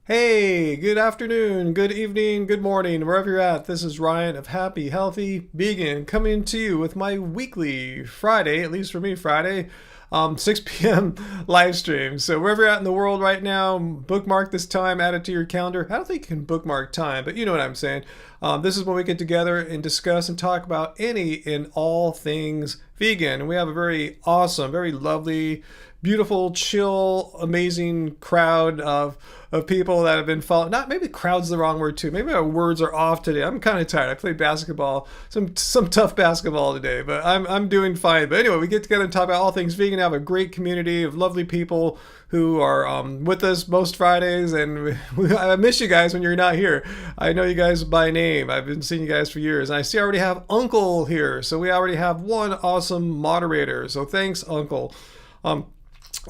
Hey, good afternoon, good evening, good morning, wherever you're at. This is Ryan of Happy, Healthy, Vegan coming to you with my weekly Friday, at least for me, Friday, 6 p.m. live stream. So wherever you're at in the world right now, bookmark this time, add it to your calendar. I don't think you can bookmark time, but you know what I'm saying. This is when we get together and discuss and talk about any and all things vegan. And we have a very awesome, very lovely, beautiful, chill, amazing crowd of people that have been following. Not maybe crowd's the wrong word too. Maybe our words are off today. I'm kind of tired. I played basketball, some tough basketball today, but I'm doing fine. But anyway, we get together and talk about all things vegan. Have a great community of lovely people who are with us most Fridays, and I miss you guys when you're not here. I know you guys by name. I've been seeing you guys for years, and I see I already have Uncle here, so we already have one awesome moderator. So thanks, Uncle.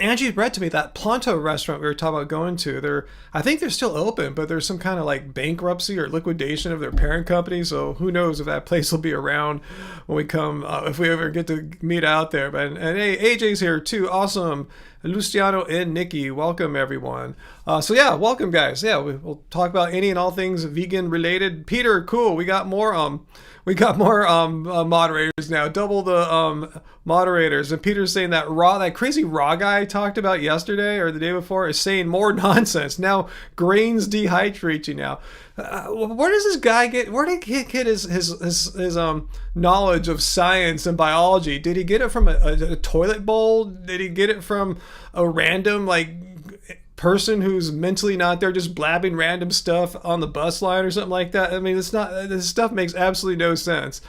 Angie read to me that Planto restaurant we were talking about going to. I think they're still open, but there's some kind of like bankruptcy or liquidation of their parent company. So who knows if that place will be around when we come, if we ever get to meet out there. But and hey, AJ's here too. Awesome. Luciano and Nikki, welcome everyone. So yeah, welcome guys. Yeah, we'll talk about any and all things vegan related. Peter, cool. We got more moderators now. Double the moderators. And Peter's saying that crazy raw guy I talked about yesterday or the day before is saying more nonsense. Now grains dehydrate you now. Where does this guy get? Where did he get his knowledge of science and biology? Did he get it from a toilet bowl? Did he get it from a random person who's mentally not there, just blabbing random stuff on the bus line or something like that? I mean, it's not. This stuff makes absolutely no sense.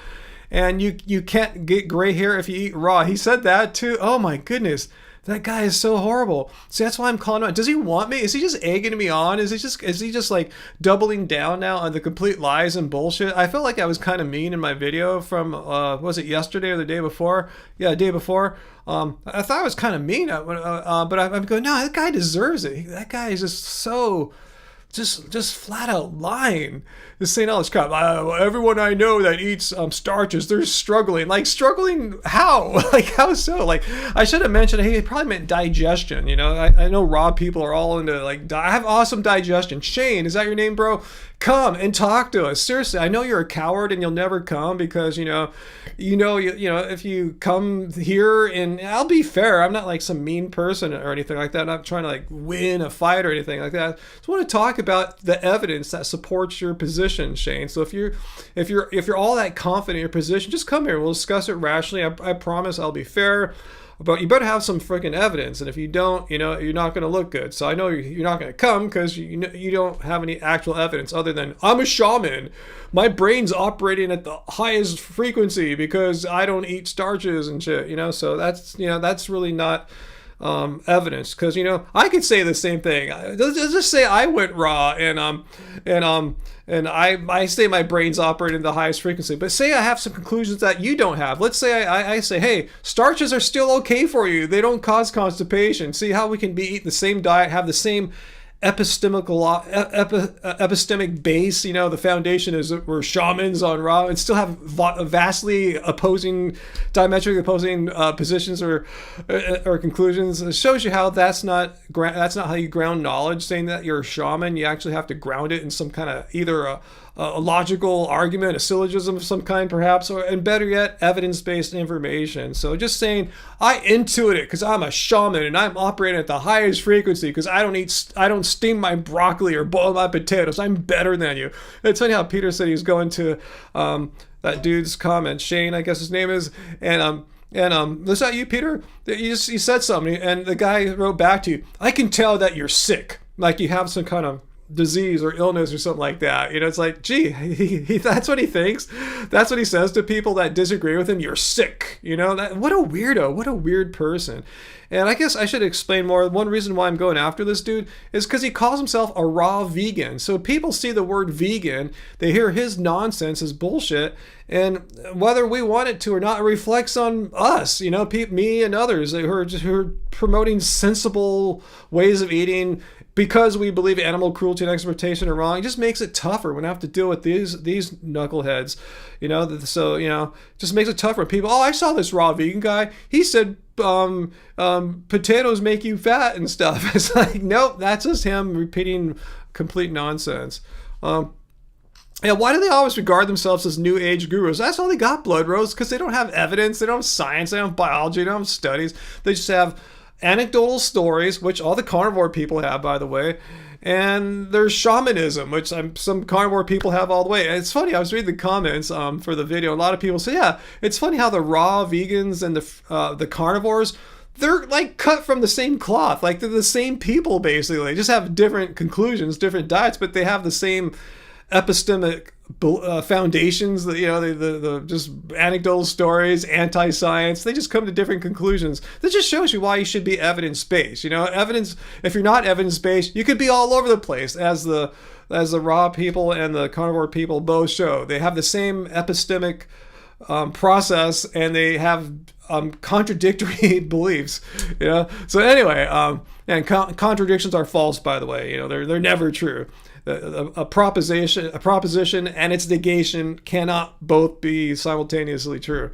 And you can't get gray hair if you eat raw. He said that too. Oh my goodness. That guy is so horrible. See, that's why I'm calling him out. Does he want me? Is he just egging me on? Is he just like doubling down now on the complete lies and bullshit? I felt like I was kind of mean in my video from was it yesterday or the day before? Yeah, the day before. I thought I was kind of mean, but I'm going, no, that guy deserves it. That guy is just so just flat out lying. This saying all this crap. Everyone I know that eats starches, they're struggling. Like struggling how? Like how so? Like I should have mentioned. Hey, it probably meant digestion. You know, I know raw people are all into I have awesome digestion. Shane, is that your name, bro? Come and talk to us. Seriously, I know you're a coward and you'll never come because you know if you come here, and I'll be fair, I'm not like some mean person or anything like that. I'm not trying to like win a fight or anything like that. I just want to talk about the evidence that supports your position, Shane. So if you're all that confident in your position, just come here. We'll discuss it rationally. I promise I'll be fair. But you better have some freaking evidence, and if you don't, you're not going to look good. So I know you're not going to come because you don't have any actual evidence other than I'm a shaman. My brain's operating at the highest frequency because I don't eat starches and shit. So that's really not evidence, because I could say the same thing. Let's just say I went raw and I say my brain's operating at the highest frequency, but say I have some conclusions that you don't have. Let's say I say, hey, starches are still okay for you. They don't cause constipation. See how we can be eating the same diet, have the same epistemic base. The foundation is that we're shamans on raw, and still have vastly diametrically opposing positions or conclusions. It shows you how that's not how you ground knowledge. Saying that you're a shaman, you actually have to ground it in some kind of either a logical argument, a syllogism of some kind perhaps, and better yet, evidence-based information. So just saying, I intuit it because I'm a shaman and I'm operating at the highest frequency because I don't steam my broccoli or boil my potatoes. I'm better than you. It's funny how Peter said he was going to that dude's comment, Shane, I guess his name is, and was that you, Peter? You said something, and the guy wrote back to you, I can tell that you're sick, like you have some kind of disease or illness or something like that. It's like, gee, he that's what he thinks. That's what he says to people that disagree with him. You're sick. What a weirdo. What a weird person. And I guess I should explain more. One reason why I'm going after this dude is because he calls himself a raw vegan. So people see the word vegan, they hear his nonsense, his bullshit, and whether we want it to or not, it reflects on us, me and others who are promoting sensible ways of eating because we believe animal cruelty and exploitation are wrong. It just makes it tougher when I have to deal with these knuckleheads, so just makes it tougher. People, I saw this raw vegan guy, he said potatoes make you fat and stuff. It's like, nope, that's just him repeating complete nonsense. Yeah, why do they always regard themselves as new age gurus? That's all they got, Blood Rose, because they don't have evidence, they don't have science, they don't have biology, they don't have studies. They just have anecdotal stories, which all the carnivore people have, by the way. And there's shamanism, which some carnivore people have all the way. And it's funny, I was reading the comments for the video. A lot of people say, yeah, it's funny how the raw vegans and the carnivores, they're like cut from the same cloth. Like they're the same people, basically. They just have different conclusions, different diets, but they have the same epistemic foundations, that the just anecdotal stories, anti-science. They just come to different conclusions. That just shows you why you should be evidence-based. Evidence. If you're not evidence-based, you could be all over the place, as the raw people and the carnivore people both show. They have the same epistemic process, and they have contradictory beliefs. So anyway, and contradictions are false, by the way. They're never true. A proposition and its negation cannot both be simultaneously true.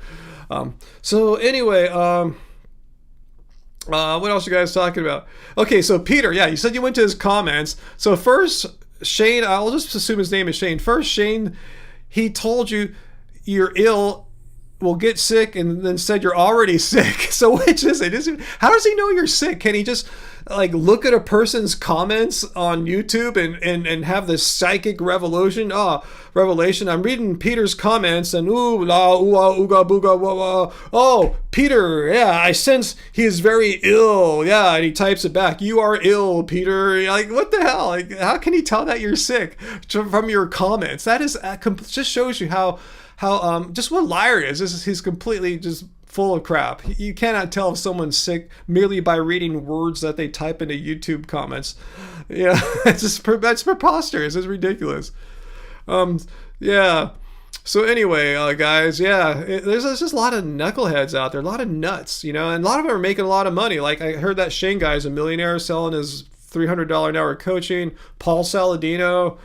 So anyway, what else you guys talking about? Okay, so Peter, yeah, you said you went to his comments. So first, Shane, I'll just assume his name is Shane. First, Shane, he told you you're ill, will get sick, and then said you're already sick. So which is it? How does he know you're sick? Can he just look at a person's comments on YouTube and have this psychic revelation? I'm reading Peter's comments, and ooh la ooh ah, ooga booga wah wah. Oh, Peter, yeah, I sense he is very ill. Yeah, and he types it back. You are ill, Peter. What the hell? How can he tell that you're sick from your comments? That is just shows you how just what liar he is. He's completely just full of crap. You cannot tell if someone's sick merely by reading words that they type into YouTube comments. Yeah, that's preposterous. It's ridiculous. Yeah. So anyway, guys, yeah, there's just a lot of knuckleheads out there, a lot of nuts, and a lot of them are making a lot of money. Like I heard that Shane guy is a millionaire selling his $300 an hour coaching. Paul Saladino,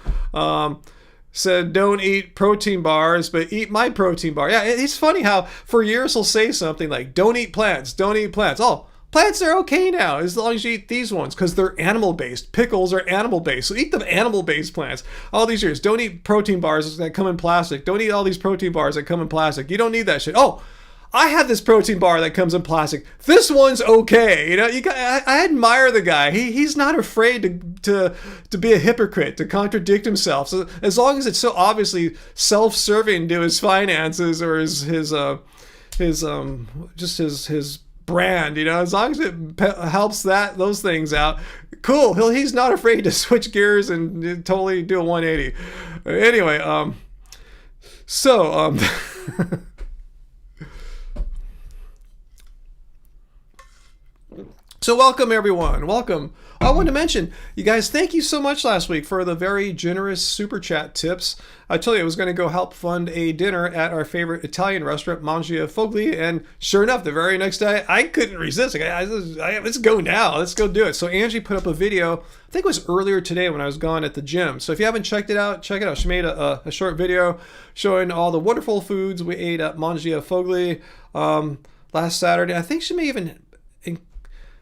said don't eat protein bars, but eat my protein bar. Yeah, it's funny how for years he'll say something like, don't eat plants. Oh, plants are okay now as long as you eat these ones because they're animal-based. Pickles are animal-based, so eat the animal-based plants. All these years, don't eat protein bars that come in plastic. Don't eat all these protein bars that come in plastic. You don't need that shit. Oh, I have this protein bar that comes in plastic. This one's okay. I admire the guy. He's not afraid to be a hypocrite, to contradict himself. So as long as it's so obviously self-serving to his finances or his brand, as long as it helps those things out, cool. He's not afraid to switch gears and totally do a 180. Anyway, So welcome, everyone. Welcome. I want to mention, you guys, thank you so much last week for the very generous super chat tips. I told you I was going to go help fund a dinner at our favorite Italian restaurant, Mangia Fogli, and sure enough, the very next day, I couldn't resist. Let's go now. Let's go do it. So Angie put up a video, I think it was earlier today when I was gone at the gym. So if you haven't checked it out, check it out. She made a short video showing all the wonderful foods we ate at Mangia Fogli last Saturday. I think she may even...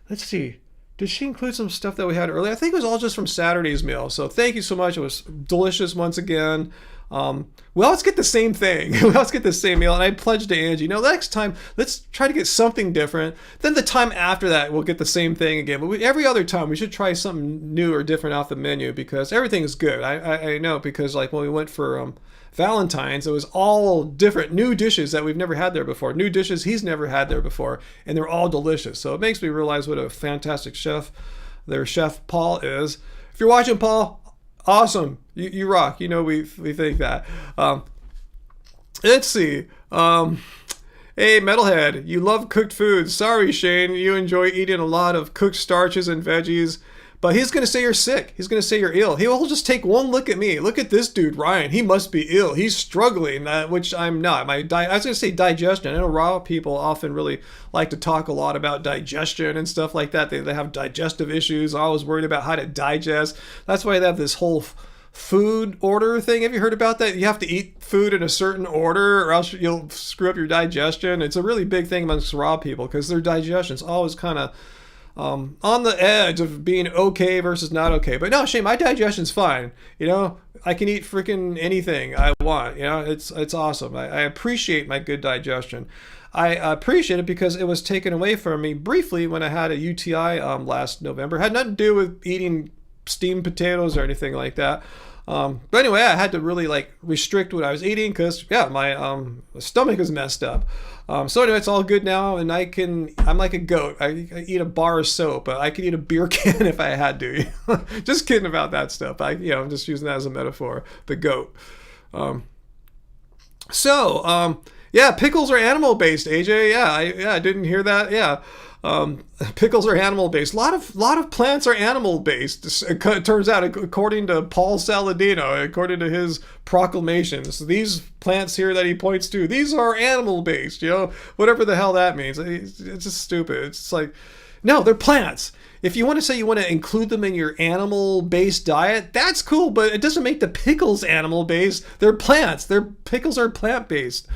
Let's see. Did she include some stuff that we had earlier? I think it was all just from Saturday's meal. So thank you so much. It was delicious once again. We always get the same thing. We always get the same meal. And I pledged to Angie, next time, let's try to get something different. Then the time after that, we'll get the same thing again. But every other time, we should try something new or different off the menu because everything is good. I know because when we went for Valentine's, it was all different new dishes that we've never had there before. New dishes he's never had there before. And they're all delicious. So it makes me realize what a fantastic chef their chef Paul is. If you're watching, Paul, awesome. You rock. We think that. Let's see. Hey, Metalhead, you love cooked foods. Sorry, Shane, you enjoy eating a lot of cooked starches and veggies. But he's going to say you're sick. He's going to say you're ill. He'll just take one look at me. Look at this dude, Ryan. He must be ill. He's struggling, which I'm not. I was going to say digestion. I know raw people often really like to talk a lot about digestion and stuff like that. They have digestive issues. I'm always worried about how to digest. That's why they have this whole food order thing. Have you heard about that? You have to eat food in a certain order or else you'll screw up your digestion. It's a really big thing amongst raw people because their digestion's always kind of on the edge of being okay versus not okay. But no, Shane, my digestion's fine. You know, I can eat freaking anything I want. You know, it's awesome. I appreciate my good digestion. I appreciate it because it was taken away from me briefly when I had a UTI last November. It had nothing to do with eating steamed potatoes or anything like that. But anyway, I had to really like restrict what I was eating because yeah, my stomach is messed up. So anyway, it's all good now, and I'm like a goat. I eat a bar of soap, but I could eat a beer can if I had to. Just kidding about that stuff. I'm just using that as a metaphor. The goat. Yeah, pickles are animal based. AJ, I didn't hear that. Yeah. Pickles are animal based. A lot of plants are animal based. It turns out, according to Paul Saladino, according to his proclamations, these plants here that he points to, these are animal based. You know, whatever the hell that means. It's just stupid. It's like, no, they're plants. If you want to say you want to include them in your animal based diet, that's cool, but it doesn't make the pickles animal based. They're plants. Pickles are plant based.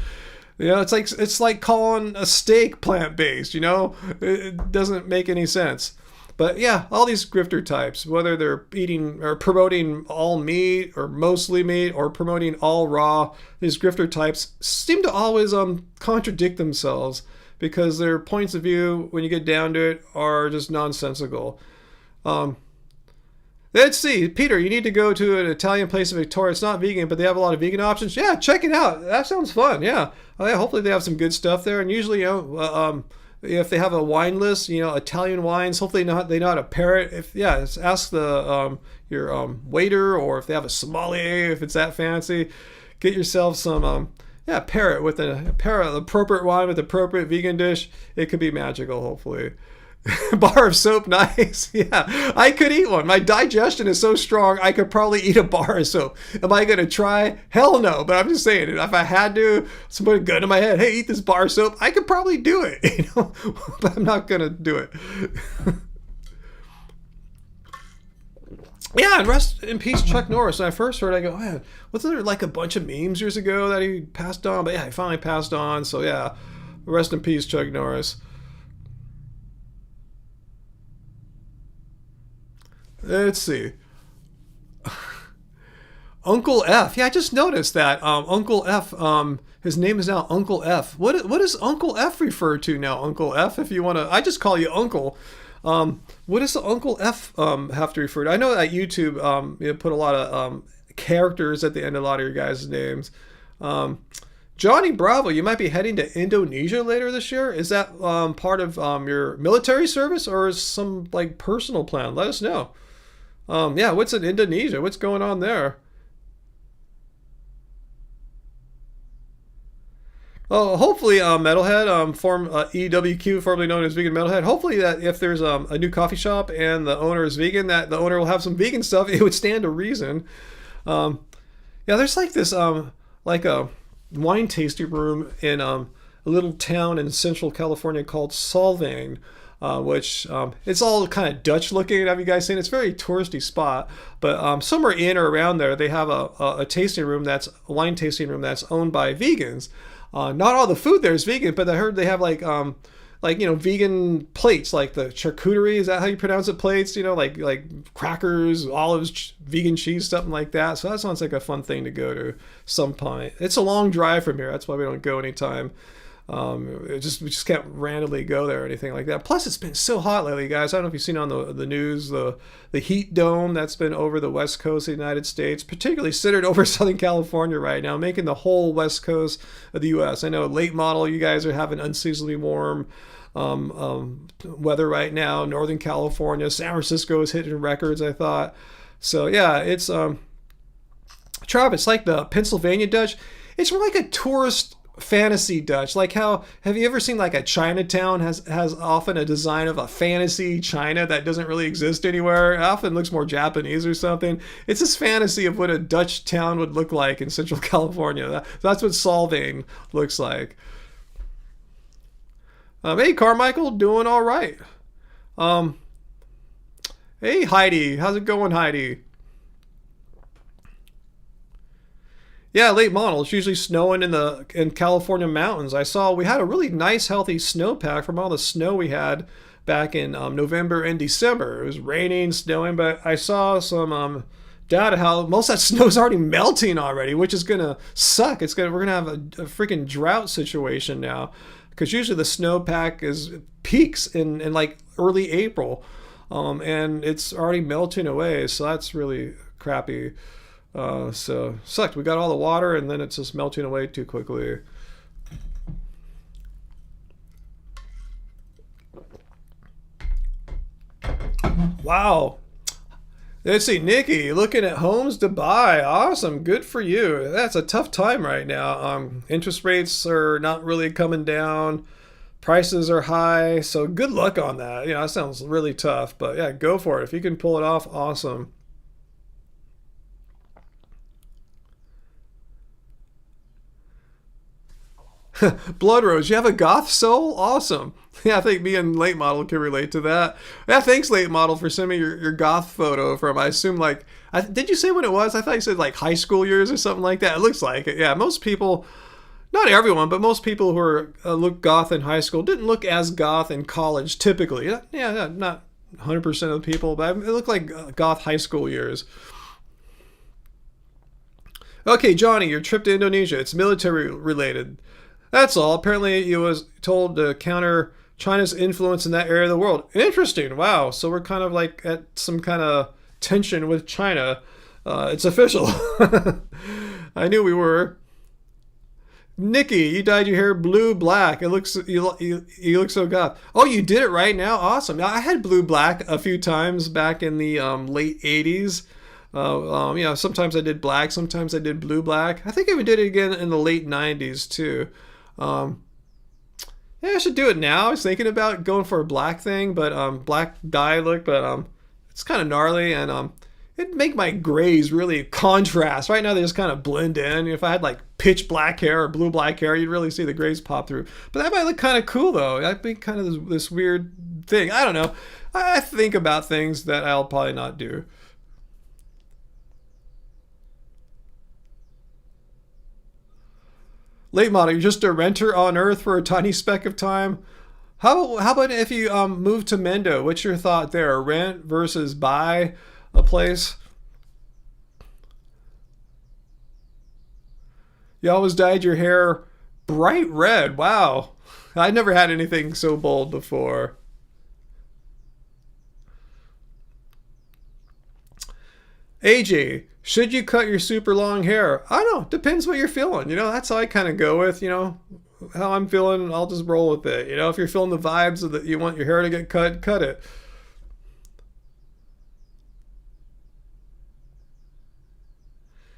You know, it's like calling a steak plant-based, you know? It doesn't make any sense. But yeah, all these grifter types, whether they're eating or promoting all meat or mostly meat or promoting all raw, these grifter types seem to always contradict themselves because their points of view, when you get down to it, are just nonsensical. Let's see, Peter, you need to go to an Italian place in Victoria. It's not vegan, but they have a lot of vegan options. Yeah, check it out. That sounds fun. Yeah. Hopefully they have some good stuff there. And usually, if they have a wine list, Italian wines, hopefully they know how to pair it. Ask your waiter, or if they have a sommelier, if it's that fancy, get yourself some, pair it with an appropriate wine with appropriate vegan dish. It could be magical, hopefully. Bar of soap, nice. Yeah, I could eat one. My digestion is so strong, I could probably eat a bar of soap. Am I going to try? Hell no, but I'm just saying, if I had to, somebody gun to my head, hey, eat this bar of soap, I could probably do it, but I'm not going to do it. Yeah, and rest in peace, Chuck Norris. When I first heard it, I go, man, wasn't there like a bunch of memes years ago that he passed on? But yeah, he finally passed on, so yeah, rest in peace, Chuck Norris. Let's see. Uncle F. Yeah, I just noticed that. Uncle F. His name is now Uncle F. What does Uncle F refer to now? Uncle F, if you want to. I just call you Uncle. What does the Uncle F have to refer to? I know that YouTube put a lot of characters at the end of a lot of your guys' names. Johnny Bravo, you might be heading to Indonesia later this year. Is that part of your military service, or is some like personal plan? Let us know. What's in Indonesia? What's going on there? Oh, hopefully, Metalhead, EWQ, formerly known as Vegan Metalhead. Hopefully, that if there's a new coffee shop and the owner is vegan, that the owner will have some vegan stuff. It would stand to reason. There's like this, like a wine tasting room in a little town in central California called Solvang. Which it's all kind of Dutch looking. Have you guys seen it? It's a very touristy spot, but somewhere in or around there, they have a tasting room a wine tasting room that's owned by vegans. Not all the food there is vegan, but I heard they have like vegan plates, like the charcuterie. Is that how you pronounce it? Plates, like crackers, olives, vegan cheese, something like that. So that sounds like a fun thing to go to some point. It's a long drive from here. That's why we don't go anytime. We just can't randomly go there or anything like that. Plus, it's been so hot lately, guys. I don't know if you've seen on the news the heat dome that's been over the west coast of the United States, particularly centered over Southern California right now, making the whole west coast of the U.S. I know late model, you guys are having unseasonably warm weather right now. Northern California, San Francisco is hitting records, I thought. So yeah, it's Trav, it's like the Pennsylvania Dutch. It's more like a tourist fantasy Dutch. Like how, have you ever seen like a Chinatown has often a design of a fantasy China that doesn't really exist anywhere? It often looks more Japanese or something. It's this fantasy of what a Dutch town would look like in Central California. That's what Solvang looks like. Hey Carmichael, doing all right. Hey Heidi, how's it going, Heidi? Yeah, late model. It's usually snowing in California mountains. We had a really nice, healthy snowpack from all the snow we had back in November and December. It was raining, snowing, but I saw some data how most of that snow is already melting already, which is gonna suck. We're gonna have a freaking drought situation now, because usually the snowpack peaks in like early April, and it's already melting away. So that's really crappy. So sucked. We got all the water, and then it's just melting away too quickly. Wow. Let's see, Nikki, looking at homes to buy. Awesome. Good for you. That's a tough time right now. Interest rates are not really coming down. Prices are high. So good luck on that. That sounds really tough. But yeah, go for it. If you can pull it off, awesome. Blood Rose, you have a goth soul? Awesome. Yeah, I think me and Late Model can relate to that. Yeah, thanks, Late Model, for sending me your goth photo from, I assume, like, did you say what it was? I thought you said, like, high school years or something like that. It looks like it. Yeah, most people, not everyone, but most people who are look goth in high school didn't look as goth in college, typically. Yeah, not 100% of the people, but it looked like goth high school years. Okay, Johnny, your trip to Indonesia, it's military related. That's all. Apparently, he was told to counter China's influence in that area of the world. Interesting. Wow. So we're kind of like at some kind of tension with China. It's official. I knew we were. Nikki, you dyed your hair blue black. You look so goth. Oh, you did it right now. Awesome. Now I had blue black a few times back in the late 80s. Sometimes I did black, sometimes I did blue black. I think I even did it again in the late 90s too. Yeah, I should do it now. I was thinking about going for a black thing, but black dye look, but it's kind of gnarly, and it'd make my grays really contrast. Right now they just kind of blend in. If I had like pitch black hair or blue black hair, you'd really see the grays pop through. But that might look kind of cool though. That'd be kind of this weird thing. I don't know. I think about things that I'll probably not do. Late Model, you're just a renter on Earth for a tiny speck of time. How about if you move to Mendo? What's your thought there? Rent versus buy a place? You always dyed your hair bright red. Wow. I never had anything so bold before. AJ, should you cut your super long hair? I don't know. Depends what you're feeling. That's how I kind of go with, how I'm feeling. I'll just roll with it. If you're feeling the vibes of that you want your hair to get cut, cut it.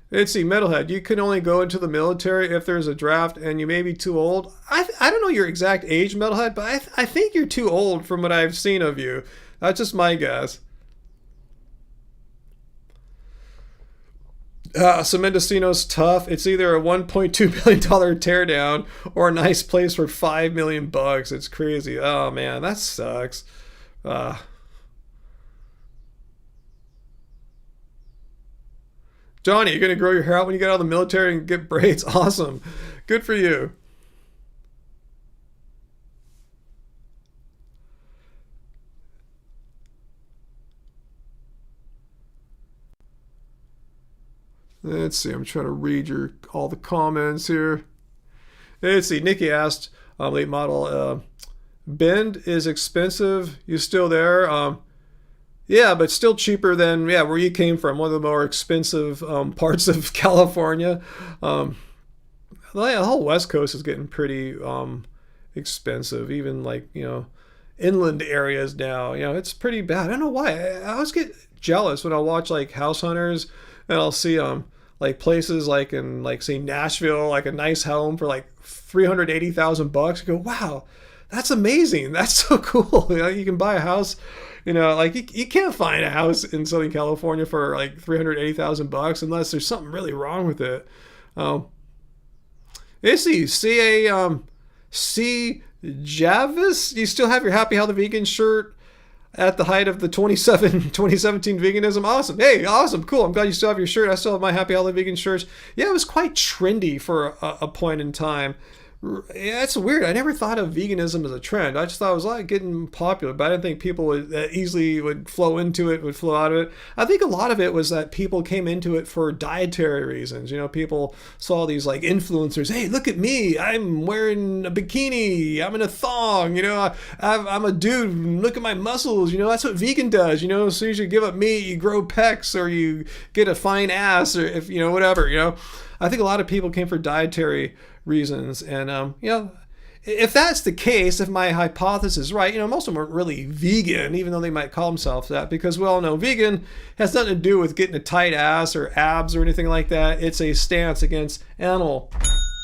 Let's see, Metalhead, you can only go into the military if there's a draft and you may be too old. I don't know your exact age, Metalhead, but I think you're too old from what I've seen of you. That's just my guess. So Mendocino's tough. It's either a $1.2 billion teardown or a nice place for $5 million. It's crazy. Oh man, that sucks. Johnny, you're gonna grow your hair out when you get out of the military and get braids. Awesome. Good for you. Let's see. I'm trying to read all the comments here. Let's see. Nikki asked, Late Model, Bend is expensive. You still there? Yeah, but still cheaper than where you came from. One of the more expensive parts of California. The whole West Coast is getting pretty expensive. Even like inland areas now. It's pretty bad. I don't know why. I always get jealous when I watch like House Hunters. And I'll see like places like in like say Nashville, like a nice home for like $380,000. I go, wow, that's amazing. That's so cool. You can buy a house, like you can't find a house in Southern California for like $380,000 unless there's something really wrong with it. Issy, C Javis, you still have your Happy Healthy Vegan shirt at the height of the 2017 veganism. Awesome. Hey, awesome. Cool. I'm glad you still have your shirt. I still have my Happy Healthy Vegan shirts. Yeah, it was quite trendy for a point in time. Yeah, it's weird. I never thought of veganism as a trend. I just thought it was like getting popular, but I didn't think people would easily would flow into it, would flow out of it. I think a lot of it was that people came into it for dietary reasons. You know, people saw these like influencers. Hey, look at me! I'm wearing a bikini. I'm in a thong. You know, I'm a dude. Look at my muscles. You know, that's what vegan does. You know, as soon as you give up meat, you grow pecs or you get a fine ass or if you know whatever. You know, I think a lot of people came for dietary reasons. And, you know, if that's the case, if my hypothesis is right, you know, most of them aren't really vegan, even though they might call themselves that, because we all know vegan has nothing to do with getting a tight ass or abs or anything like that. It's a stance against animal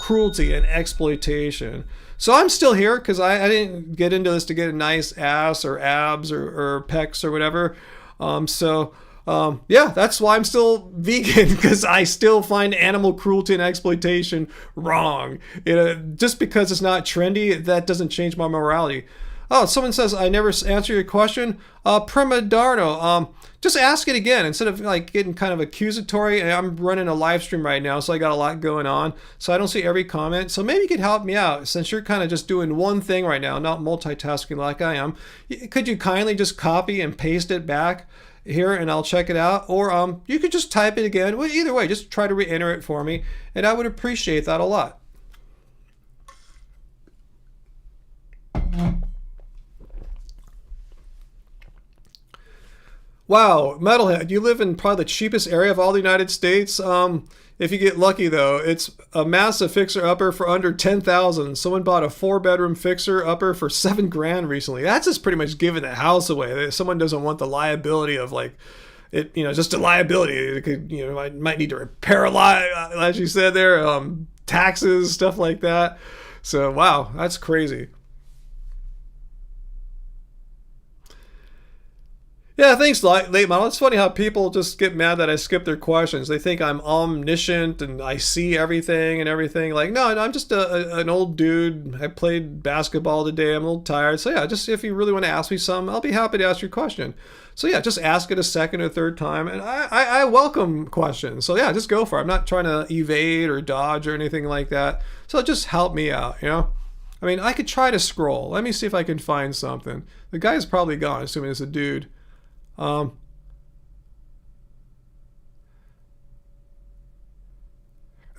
cruelty and exploitation. So I'm still here because I didn't get into this to get a nice ass or abs or pecs or whatever. Yeah, that's why I'm still vegan, because I still find animal cruelty and exploitation wrong. You know, just because it's not trendy, that doesn't change my morality. Oh, someone says I never answer your question. Prima Darno, just ask it again instead of like getting kind of accusatory. I'm running a live stream right now, so I got a lot going on, so I don't see every comment. So maybe you could help me out since you're kind of just doing one thing right now, not multitasking like I am. Could you kindly just copy and paste it back here and I'll check it out, or you could just type it again. Well, either way, just try to re-enter it for me, and I would appreciate that a lot. Wow, Metalhead, you live in probably the cheapest area of all the United States. If you get lucky though, it's a massive fixer-upper for under 10,000. Someone bought a 4-bedroom fixer-upper for $7,000 recently. That's just pretty much giving the house away. Someone doesn't want the liability of like it, you know, just a liability. It could, you know, might need to repair a lot, as you said there, taxes, stuff like that. So wow, that's crazy. Yeah, thanks, late model. It's funny how people just get mad that I skip their questions. They think I'm omniscient and I see everything and everything. Like, no, I'm just an old dude. I played basketball today. I'm a little tired. So yeah, just if you really want to ask me something, I'll be happy to ask your question. So yeah, just ask it a second or third time, and I welcome questions. So yeah, just go for it. I'm not trying to evade or dodge or anything like that. So just help me out, you know? I mean, I could try to scroll. Let me see if I can find something. The guy's probably gone, assuming it's a dude.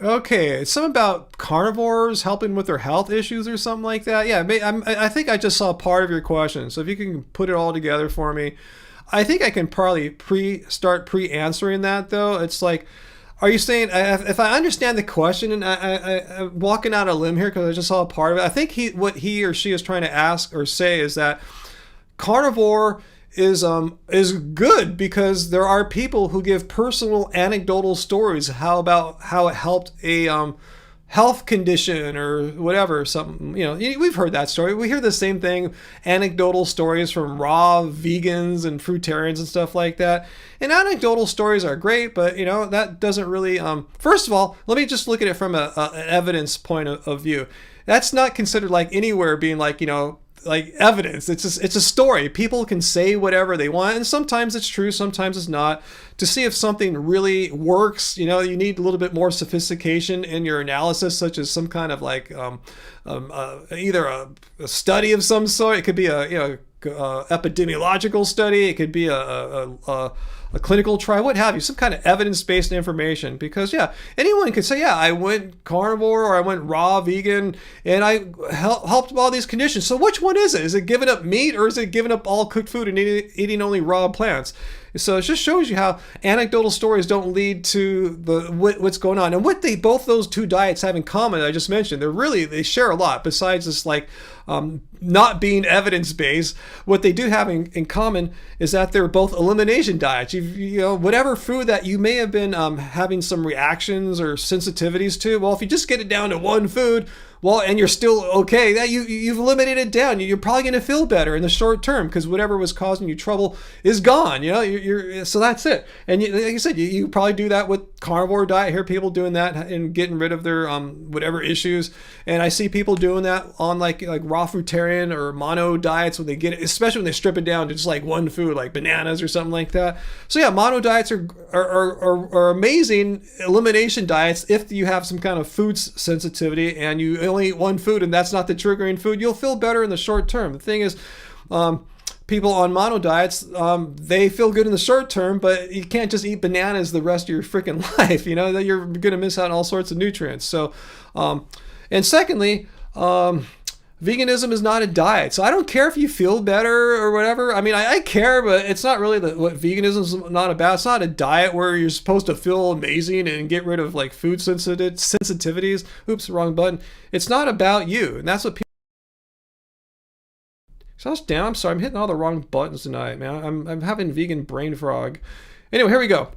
Okay, it's something about carnivores helping with their health issues or something like that. Yeah, I think I just saw part of your question. So if you can put it all together for me, I think I can probably start pre-answering that though. It's like, are you saying if I understand the question, and I'm walking out a limb here because I just saw a part of it. I think what he or she is trying to ask or say is that carnivore is good because there are people who give personal anecdotal stories about how it helped a health condition or whatever, something, you know, we've heard that story. We hear the same thing, anecdotal stories from raw vegans and fruitarians and stuff like that. And anecdotal stories are great, but you know, that doesn't really first of all, let me just look at it from an evidence point of view. That's not considered like anywhere being like, you know, like evidence. It's a story. People can say whatever they want, and sometimes it's true, sometimes it's not. To see if something really works, you know, you need a little bit more sophistication in your analysis, such as some kind of like either a study of some sort. It could be a epidemiological study. It could be a clinical trial, what have you, some kind of evidence-based information. Because yeah, anyone could say, yeah, I went carnivore or I went raw vegan and I helped with all these conditions. So which one is it? Is it giving up meat or is it giving up all cooked food and eating only raw plants? So it just shows you how anecdotal stories don't lead to what's going on. And what both those two diets have in common, I just mentioned, they share a lot besides this like not being evidence-based. What they do have in common is that they're both elimination diets. You know, whatever food that you may have been having some reactions or sensitivities to, well, if you just get it down to one food, well, and you're still okay, that you've eliminated it down. You're probably going to feel better in the short term because whatever was causing you trouble is gone. You know, so that's it. And like you said, you probably do that with carnivore diet. I hear people doing that and getting rid of their whatever issues. And I see people doing that on like raw fruitarian or mono diets when they get it, especially when they strip it down to just like one food, like bananas or something like that. So yeah, mono diets are amazing elimination diets if you have some kind of food sensitivity and you only eat one food and that's not the triggering food, you'll feel better in the short term. The thing is, people on mono diets, they feel good in the short term, but you can't just eat bananas the rest of your freaking life. You know, that you're going to miss out on all sorts of nutrients. So, and secondly, veganism is not a diet. So I don't care if you feel better or whatever. I mean, I care, but it's not really what veganism is not about. It's not a diet where you're supposed to feel amazing and get rid of like food sensitivities. Oops, wrong button. It's not about you. And that's what people... So down. I'm sorry. I'm hitting all the wrong buttons tonight, man. I'm having vegan brain frog. Anyway, here we go.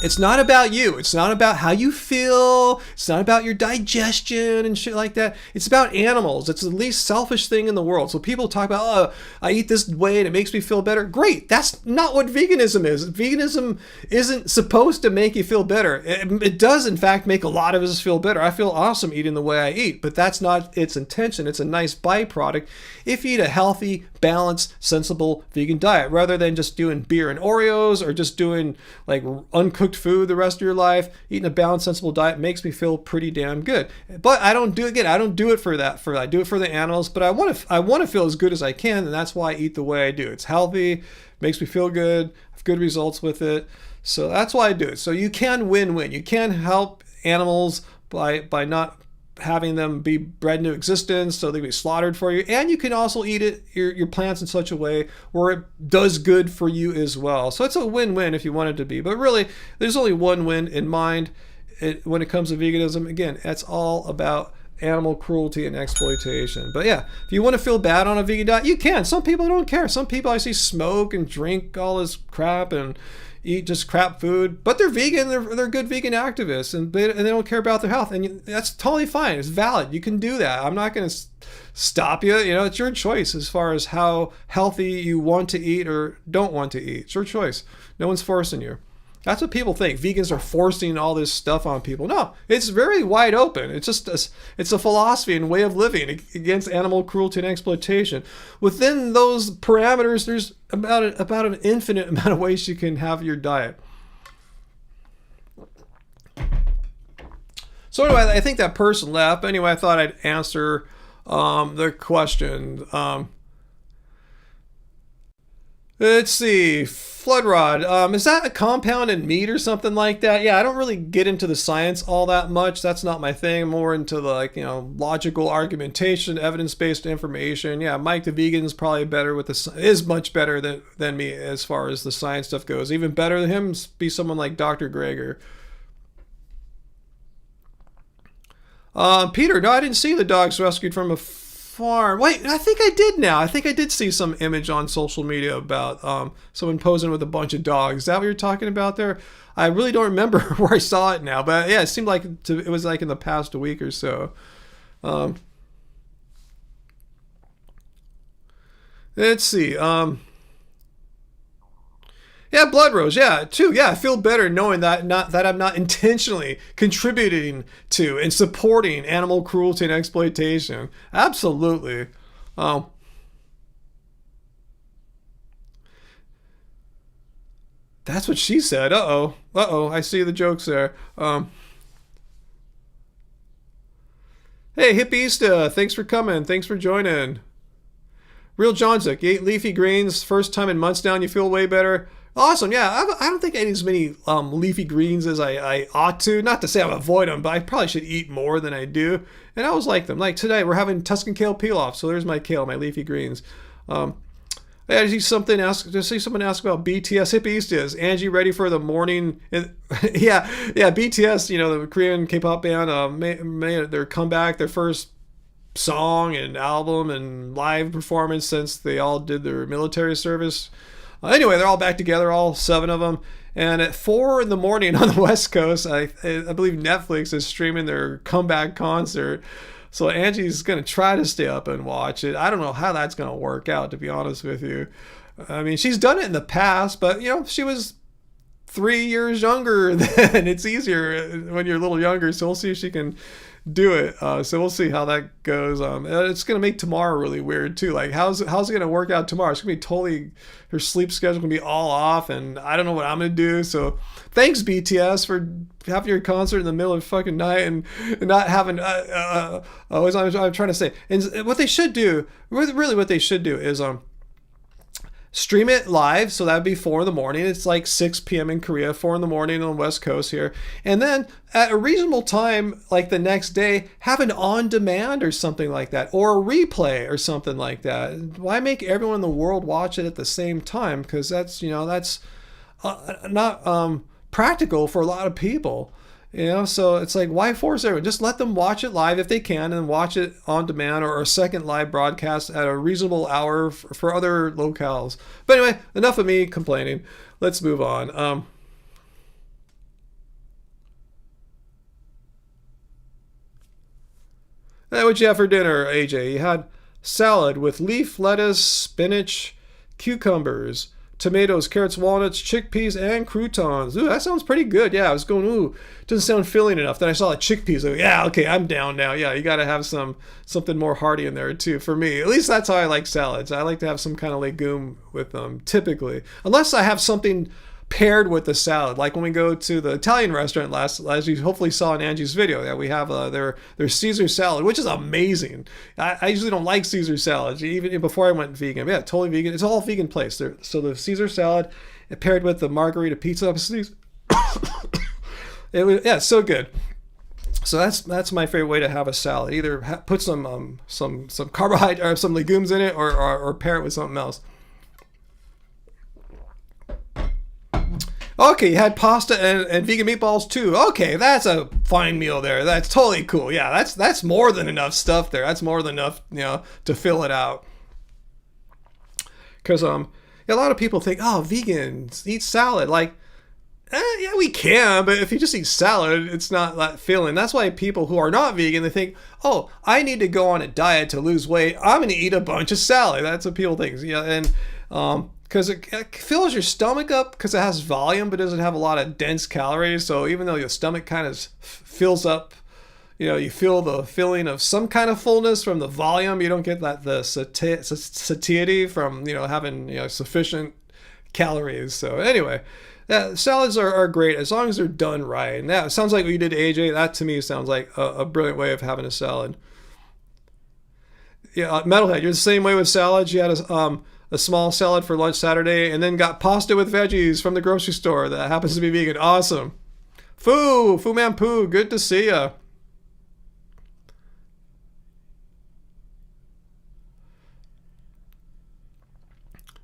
It's not about you. It's not about how you feel. It's not about your digestion and shit like that. It's about animals. It's the least selfish thing in the world. So people talk about, oh, I eat this way and it makes me feel better. Great. That's not what veganism is. Veganism isn't supposed to make you feel better. It does, in fact, make a lot of us feel better. I feel awesome eating the way I eat, but that's not its intention. It's a nice byproduct if you eat a healthy, balanced, sensible vegan diet rather than just doing beer and Oreos or just doing like uncooked food the rest of your life. Eating a balanced, sensible diet makes me feel pretty damn good. But I don't do it for that. I do it for the animals, but I want to feel as good as I can, and that's why I eat the way I do. It's healthy, makes me feel good, have good results with it. So that's why I do it. So you can win-win. You can help animals by not having them be bred into existence so they can be slaughtered for you, and you can also eat your plants in such a way where it does good for you as well. So it's a win-win if you want it to be, but really there's only one win in mind when it comes to veganism. Again, it's all about animal cruelty and exploitation. But yeah, if you want to feel bad on a vegan diet, you can. Some people don't care. Some people I see smoke and drink all this crap and eat just crap food, but they're vegan. They're good vegan activists, and they don't care about their health, and that's totally fine. It's valid. You can do that. I'm not going to stop you. You know, it's your choice as far as how healthy you want to eat or don't want to eat. It's your choice. No one's forcing you. That's what people think. Vegans are forcing all this stuff on people. No, it's very wide open. It's just it's a philosophy and way of living against animal cruelty and exploitation. Within those parameters, there's about an infinite amount of ways you can have your diet. So anyway, I think that person left. Anyway, I thought I'd answer the question. Let's see. Flood rod. Is that a compound in meat or something like that? Yeah, I don't really get into the science all that much. That's not my thing. I'm more into the logical argumentation, evidence-based information. Yeah, Mike the vegan is probably better with is much better than me as far as the science stuff goes. Even better than him be someone like Dr. Greger. Peter, no, I didn't see the dogs rescued from a farm. Wait, I think I did now. I think I did see some image on social media about someone posing with a bunch of dogs. Is that what you're talking about there? I really don't remember where I saw it now, but yeah, it seemed like it was like in the past week or so. Let's see. Yeah, blood rose. Yeah, too. Yeah, I feel better knowing that I'm not intentionally contributing to and supporting animal cruelty and exploitation. Absolutely. That's what she said. Uh-oh. I see the jokes there. Hey, Hippiesta, thanks for coming. Thanks for joining. Real Johnsick, you ate leafy greens first time in months now and you feel way better. Awesome, yeah. I don't think I eat as many leafy greens as I ought to. Not to say I avoid them, but I probably should eat more than I do. And I always like them. Like today, we're having Tuscan kale peel-off, so there's my kale, my leafy greens. I see someone ask about BTS. Hippies is Angie ready for the morning? yeah, BTS, the Korean K-pop band, made their comeback, their first song and album and live performance since they all did their military service. Anyway, they're all back together, all 7 of them. And at 4 a.m. on the West Coast, I believe Netflix is streaming their comeback concert. So Angie's going to try to stay up and watch it. I don't know how that's going to work out, to be honest with you. I mean, she's done it in the past, but, she was 3 years younger. Then it's easier when you're a little younger. So we'll see if she can do it. So we'll see how that goes. It's gonna make tomorrow really weird too. Like how's it gonna work out tomorrow? It's gonna be totally, her sleep schedule gonna be all off, and I don't know what I'm gonna do. So thanks BTS for having your concert in the middle of fucking night and not having what I'm trying to say. And what they should do, really what they should do is stream it live, so that'd be 4 in the morning. It's like 6 p.m. in Korea, 4 in the morning on the West Coast here. And then at a reasonable time, like the next day, have an on-demand or something like that, or a replay or something like that. Why make everyone in the world watch it at the same time? Because that's not practical for a lot of people. So it's like, why force everyone? Just let them watch it live if they can, and watch it on demand or a second live broadcast at a reasonable hour for other locales. But anyway, enough of me complaining. Let's move on. What'd you have for dinner, AJ? You had salad with leaf, lettuce, spinach, cucumbers, tomatoes, carrots, walnuts, chickpeas, and croutons. Ooh, that sounds pretty good. Yeah, I was going, ooh, doesn't sound filling enough. Then I saw the chickpeas. Like, yeah, okay, I'm down now. Yeah, you got to have something more hearty in there too. For me, at least that's how I like salads. I like to have some kind of legume with them, typically. Unless I have something paired with the salad, like when we go to the Italian restaurant last you hopefully saw in Angie's video, that we have their Caesar salad, which is amazing. I usually don't like Caesar salads, even before I went vegan. Yeah, totally vegan. It's all a vegan place. So the Caesar salad paired with the margarita pizza, it's so good. So that's my favorite way to have a salad. Either put some carbohydrate or some legumes in it, or pair it with something else. Okay, you had pasta and vegan meatballs too. Okay, that's a fine meal there. That's totally cool. Yeah, that's more than enough stuff there. That's more than enough, to fill it out. Because a lot of people think, oh, vegans eat salad. Like, yeah, we can, but if you just eat salad, it's not that filling. That's why people who are not vegan, they think, oh, I need to go on a diet to lose weight. I'm going to eat a bunch of salad. That's what people think. Yeah, and because it fills your stomach up because it has volume, but doesn't have a lot of dense calories. So even though your stomach kind of fills up, you feel the feeling of some kind of fullness from the volume. You don't get the satiety from having sufficient calories. So anyway, yeah, salads are great as long as they're done right. And that sounds like what you did, AJ. That to me sounds like a brilliant way of having a salad. Yeah, Metalhead, you're the same way with salads. You had a small salad for lunch Saturday, and then got pasta with veggies from the grocery store that happens to be vegan. Awesome. Fu Man Poo, good to see ya.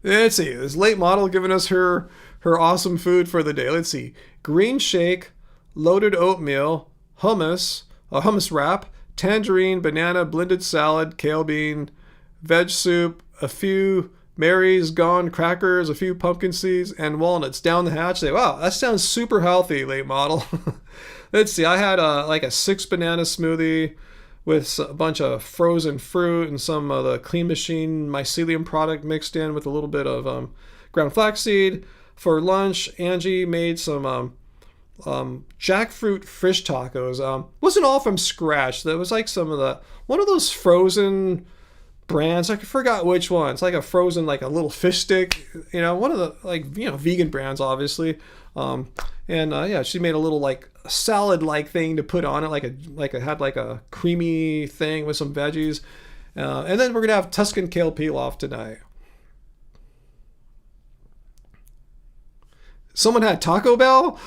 Let's see, this late model giving us her awesome food for the day. Let's see, green shake, loaded oatmeal, hummus, a hummus wrap, tangerine, banana, blended salad, kale bean, veg soup, a few Mary's Gone crackers, a few pumpkin seeds, and walnuts down the hatch. Wow, that sounds super healthy, late model. Let's see, I had a 6 banana smoothie with a bunch of frozen fruit and some of the Clean Machine mycelium product mixed in with a little bit of ground flaxseed. For lunch, Angie made some jackfruit fish tacos. Wasn't all from scratch. That was like one of those frozen brands. I forgot which one. It's like a frozen, like a little fish stick, one of the vegan brands, obviously. She made a little like salad-like thing to put on it, like it had like a creamy thing with some veggies. And then we're gonna have Tuscan kale pilaf tonight. Someone had Taco Bell?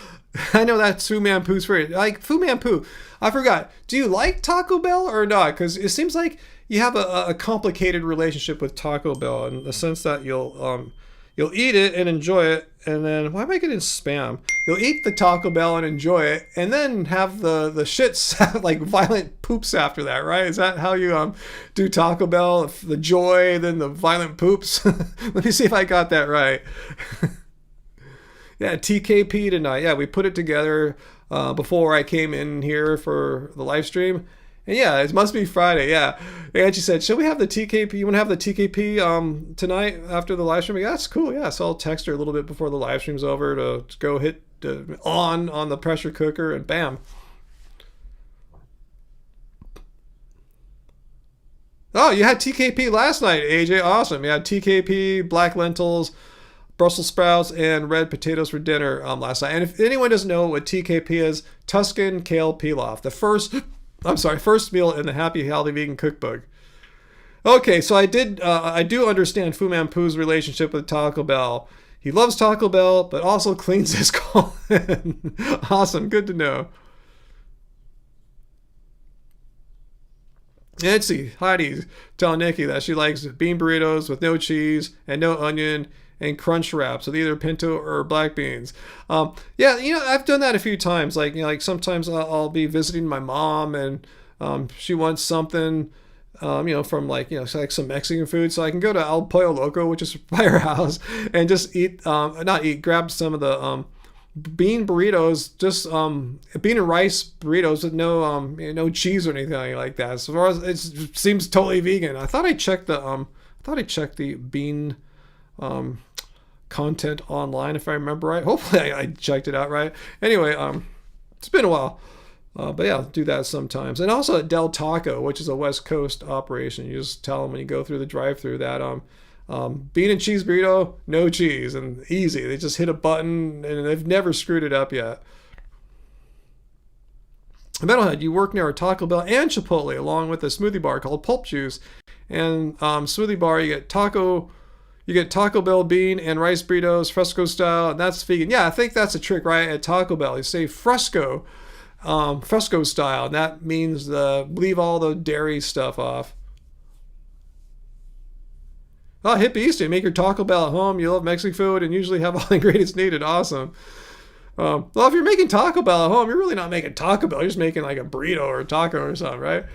I know that's Fu Man Poo's favorite. Like, Fu Man Poo, I forgot. Do you like Taco Bell or not? Because it seems like you have a complicated relationship with Taco Bell in the sense that you'll eat it and enjoy it, and then, why am I getting spam? You'll eat the Taco Bell and enjoy it, and then have the shits, like violent poops after that, right? Is that how you do Taco Bell? The joy, then the violent poops? Let me see if I got that right. Yeah, TKP tonight. Yeah, we put it together before I came in here for the live stream. And yeah, it must be Friday. Yeah. And she said, "Should we have the TKP? You want to have the TKP tonight after the live stream?" Yeah, that's cool. Yeah, so I'll text her a little bit before the live stream's over to go hit on the pressure cooker, and bam. Oh, you had TKP last night, AJ. Awesome. You had TKP, black lentils, Brussels sprouts, and red potatoes for dinner last night. And if anyone doesn't know what TKP is, Tuscan kale pilaf, the first meal in the Happy Healthy Vegan Cookbook. Okay, so I do understand Fu Manchu's relationship with Taco Bell. He loves Taco Bell, but also cleans his colon. Awesome, good to know. Nancy, Heidi's telling Nikki that she likes bean burritos with no cheese and no onion and crunch wraps with either pinto or black beans. Yeah, I've done that a few times. Like sometimes I'll be visiting my mom and she wants something, from like some Mexican food. So I can go to El Pollo Loco, which is by her house, and just grab some of the bean burritos, just bean and rice burritos with no cheese or anything like that. So far as it seems totally vegan. I thought I checked the bean content online, if I remember right. Hopefully I checked it out right. Anyway, it's been a while. But yeah, I'll do that sometimes. And also at Del Taco, which is a West Coast operation. You just tell them when you go through the drive-thru that bean and cheese burrito, no cheese, and easy. They just hit a button, and they've never screwed it up yet. Metalhead, you work near a Taco Bell and Chipotle, along with a smoothie bar called Pulp Juice. And smoothie bar, you get Taco Bell bean and rice burritos, fresco style, and that's vegan. Yeah, I think that's a trick, right? At Taco Bell, you say fresco style, and that means leave all the dairy stuff off. Oh, hippie Easton, make your Taco Bell at home. You love Mexican food and usually have all the ingredients needed. Awesome. Well, if you're making Taco Bell at home, you're really not making Taco Bell. You're just making like a burrito or a taco or something, right?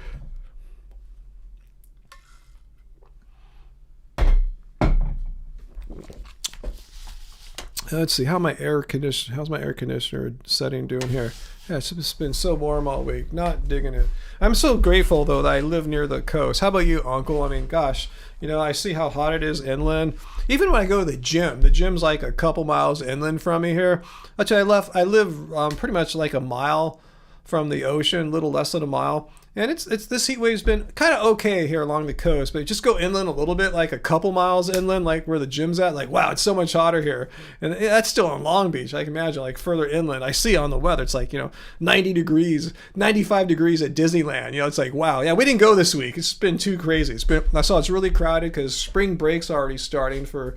Let's see, how's my air conditioner setting doing here? Yeah, it's been so warm all week. Not digging it. I'm so grateful, though, that I live near the coast. How about you, Uncle? I mean, gosh, I see how hot it is inland. Even when I go to the gym's like a couple miles inland from me here. Actually, I live pretty much like a mile from the ocean, a little less than a mile. And this heat wave's been kind of okay here along the coast, but just go inland a little bit, like a couple miles inland, like where the gym's at. Like, wow, it's so much hotter here. And that's still on Long Beach. I can imagine, like further inland, I see on the weather, it's like, 90 degrees, 95 degrees at Disneyland. It's like, wow. Yeah, we didn't go this week. It's been too crazy. I saw it's really crowded because spring break's already starting for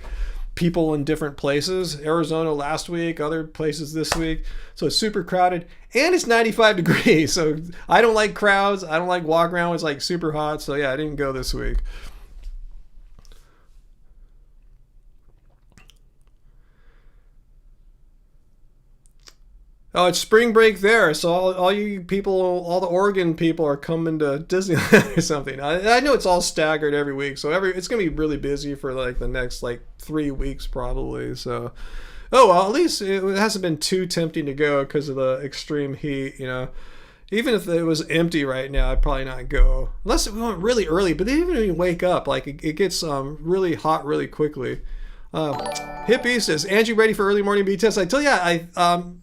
people in different places. Arizona last week, other places this week. So it's super crowded and it's 95 degrees. So I don't like crowds. I don't like walk around when it's like super hot. So yeah, I didn't go this week. Oh, it's spring break there, so all you people, all the Oregon people are coming to Disneyland or something. I know it's all staggered every week, so it's gonna be really busy for like the next 3 weeks probably. So, oh well, at least it hasn't been too tempting to go because of the extreme heat. Even if it was empty right now, I'd probably not go unless we went really early. But they didn't even wake up. Like it gets really hot really quickly. Hippie says, Angie ready for early morning B test? I tell you,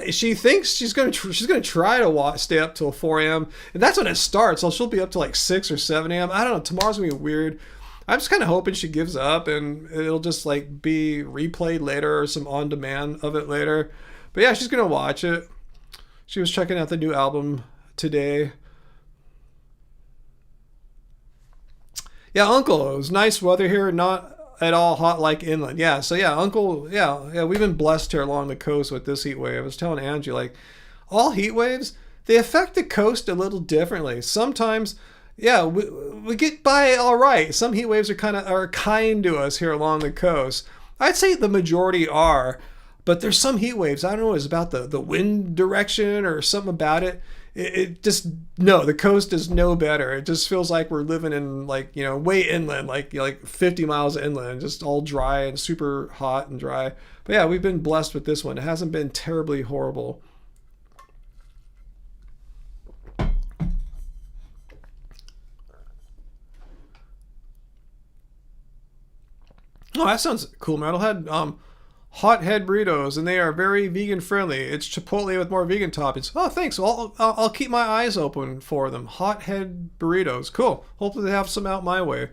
she thinks she's gonna try to stay up till 4 a.m. and that's when it starts. So she'll be up till 6 or 7 a.m. I don't know. Tomorrow's gonna be weird. I'm just kind of hoping she gives up and it'll just be replayed later or some on demand of it later. But yeah, she's gonna watch it. She was checking out the new album today. Yeah, Uncle, it was nice weather here. Not at all hot like inland. Yeah, so yeah, Uncle, yeah, we've been blessed here along the coast with this heat wave. I was telling Angie, all heat waves, they affect the coast a little differently. Sometimes, yeah, we get by all right. Some heat waves are kind to us here along the coast. I'd say the majority are, but there's some heat waves, I don't know, it's about the wind direction or something about it. It just, no, the coast is no better. It just feels like we're living in way inland, like 50 miles inland, just all dry and super hot and dry. But yeah, we've been blessed with this one. It hasn't been terribly horrible. Oh, that sounds cool, Metalhead. Hot head burritos, and they are very vegan friendly. It's Chipotle with more vegan toppings. Oh, thanks. Well, I'll keep my eyes open for them. Hot head burritos. Cool. Hopefully they have some out my way.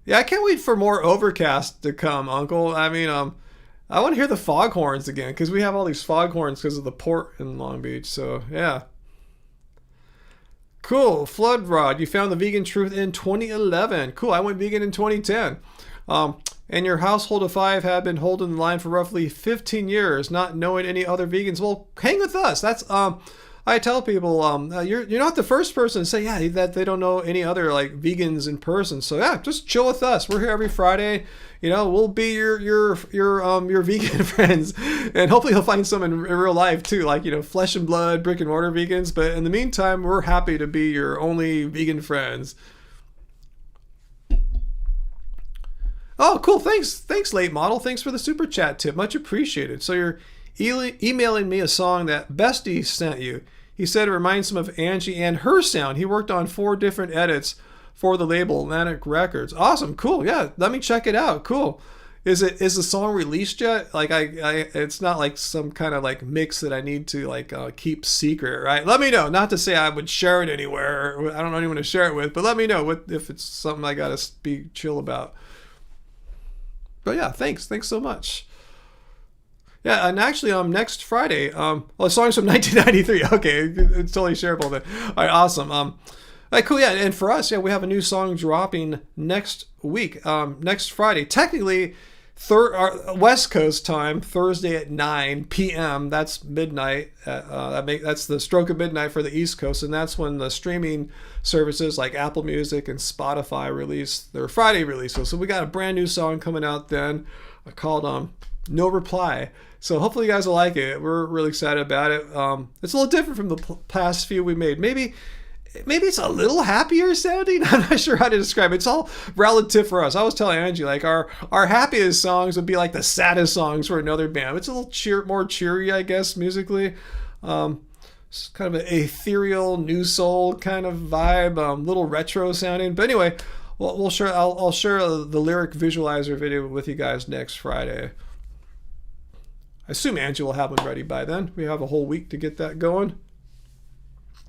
Yeah, I can't wait for more overcast to come, Uncle. I mean, I want to hear the foghorns again because we have all these foghorns because of the port in Long Beach. So yeah, cool. Flood Rod, you found the vegan truth in 2011. Cool. I went vegan in 2010. And your household of five have been holding the line for roughly 15 years, not knowing any other vegans. Well, hang with us. That's I tell people you're not the first person to say that they don't know any other like vegans in person. So yeah, just chill with us. We're here every Friday. You know, we'll be your vegan friends, and hopefully you'll find some in real life too, like flesh and blood, brick and mortar vegans. But in the meantime, we're happy to be your only vegan friends. Oh, cool. Thanks, late model. Thanks for the super chat tip. Much appreciated. So you're emailing me a song that Bestie sent you. He said it reminds him of Angie and her sound. He worked on 4 different edits for the label Atlantic Records. Awesome. Cool. Yeah. Let me check it out. Cool. Is the song released yet? Like it's not like some kind of like mix that I need to like keep secret, right? Let me know. Not to say I would share it anywhere. Or I don't know anyone to share it with, but let me know if it's something I gotta be chill about. But yeah, thanks so much. Yeah, and actually, next Friday, the song's from 1993. Okay, it's totally shareable then. All right, awesome. All right, cool. Yeah, and for us, we have a new song dropping next week, next Friday. Technically, West Coast time, Thursday at 9 p.m. That's midnight. That's the stroke of midnight for the East Coast, and that's when the streaming services like Apple Music and Spotify release their Friday releases. So we got a brand new song coming out then called No Reply. So hopefully you guys will like it. We're really excited about it. It's a little different from the past few we made. Maybe it's a little happier sounding. I'm not sure how to describe it. It's all relative for us. I was telling Angie, like our happiest songs would be like the saddest songs for another band. It's a little more cheery, I guess, musically. It's kind of an ethereal, new soul kind of vibe, little retro sounding. But anyway, I'll share the lyric visualizer video with you guys next Friday. I assume Angie will have one ready by then. We have a whole week to get that going.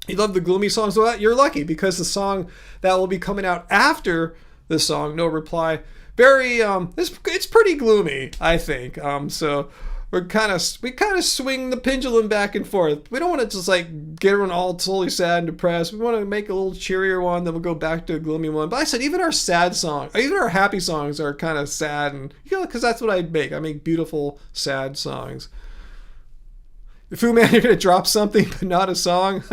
You love the gloomy songs? Well, you're lucky because the song that will be coming out after the song, No Reply, it's pretty gloomy, I think. So we kind of swing the pendulum back and forth. We don't want to just like get everyone all totally sad and depressed. We want to make a little cheerier one, then we'll go back to a gloomy one. But I said even our sad song, even our happy songs are kind of sad, and because that's what I make. I make beautiful sad songs. Fu Man, you're gonna drop something, but not a song.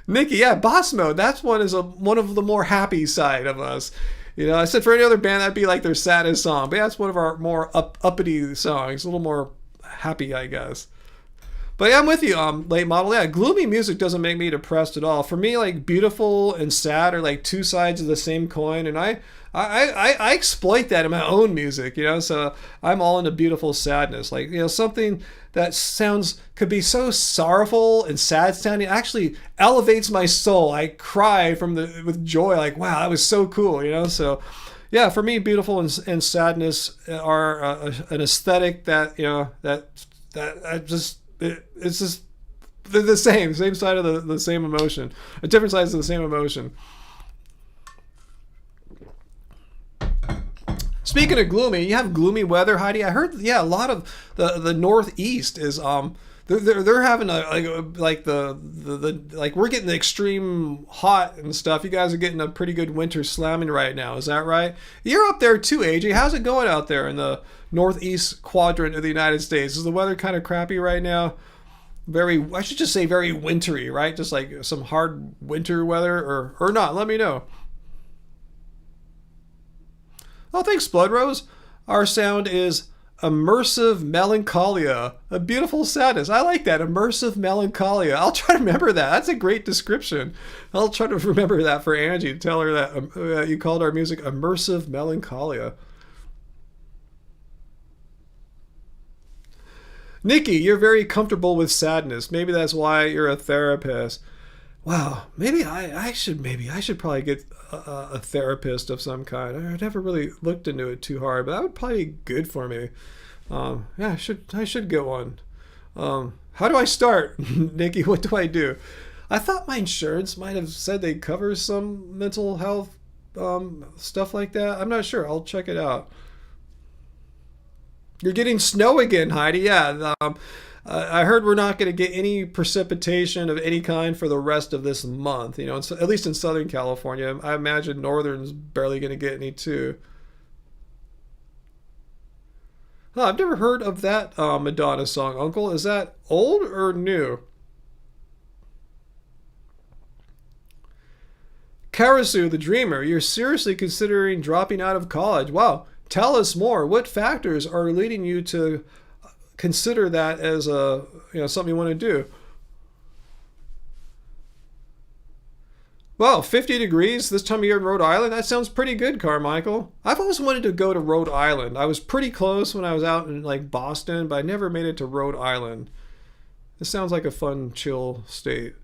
Nikki, yeah, Boss Mode. That's one of the more happy side of us. I said for any other band that'd be like their saddest song, but that's one of our more uppity songs, a little more happy, I guess. But yeah, I'm with you, late model. Yeah, gloomy music doesn't make me depressed at all. For me, like beautiful and sad are like two sides of the same coin, and I exploit that in my own music, so I'm all into beautiful sadness. Like, something that could be so sorrowful and sad sounding actually elevates my soul. I cry with joy, like, wow, that was so cool, So yeah, for me, beautiful and sadness are an aesthetic that, it's just, they're the same side of the same emotion, different sides of the same emotion. Speaking of gloomy, you have gloomy weather, Heidi. I heard, a lot of the Northeast is they're having like we're getting the extreme hot and stuff. You guys are getting a pretty good winter slamming right now. Is that right? You're up there too, AJ. How's it going out there in the Northeast quadrant of the United States? Is the weather kind of crappy right now? I should just say very wintry, right? Just like some hard winter weather, or not? Let me know. Oh, thanks, Blood Rose. Our sound is immersive melancholia, a beautiful sadness. I like that, immersive melancholia. I'll try to remember that. That's a great description. I'll try to remember that for Angie, to tell her that you called our music immersive melancholia. Nikki, you're very comfortable with sadness. Maybe that's why you're a therapist. Wow, maybe I should probably get a therapist of some kind. I never really looked into it too hard, but that would probably be good for me. Yeah, I should get one. How do I start, Nikki? What do I do? I thought my insurance might have said they cover some mental health stuff like that. I'm not sure. I'll check it out. You're getting snow again, Heidi. Yeah. I heard we're not going to get any precipitation of any kind for the rest of this month. At least in Southern California. I imagine Northern's barely going to get any too. Oh, I've never heard of that Madonna song, Uncle. Is that old or new? Karasu, the dreamer, you're seriously considering dropping out of college. Wow. Tell us more. What factors are leading you to consider that as something you want to do? Well, 50 degrees this time of year in Rhode Island? That sounds pretty good, Carmichael. I've always wanted to go to Rhode Island. I was pretty close when I was out in like Boston, but I never made it to Rhode Island. This sounds like a fun, chill state.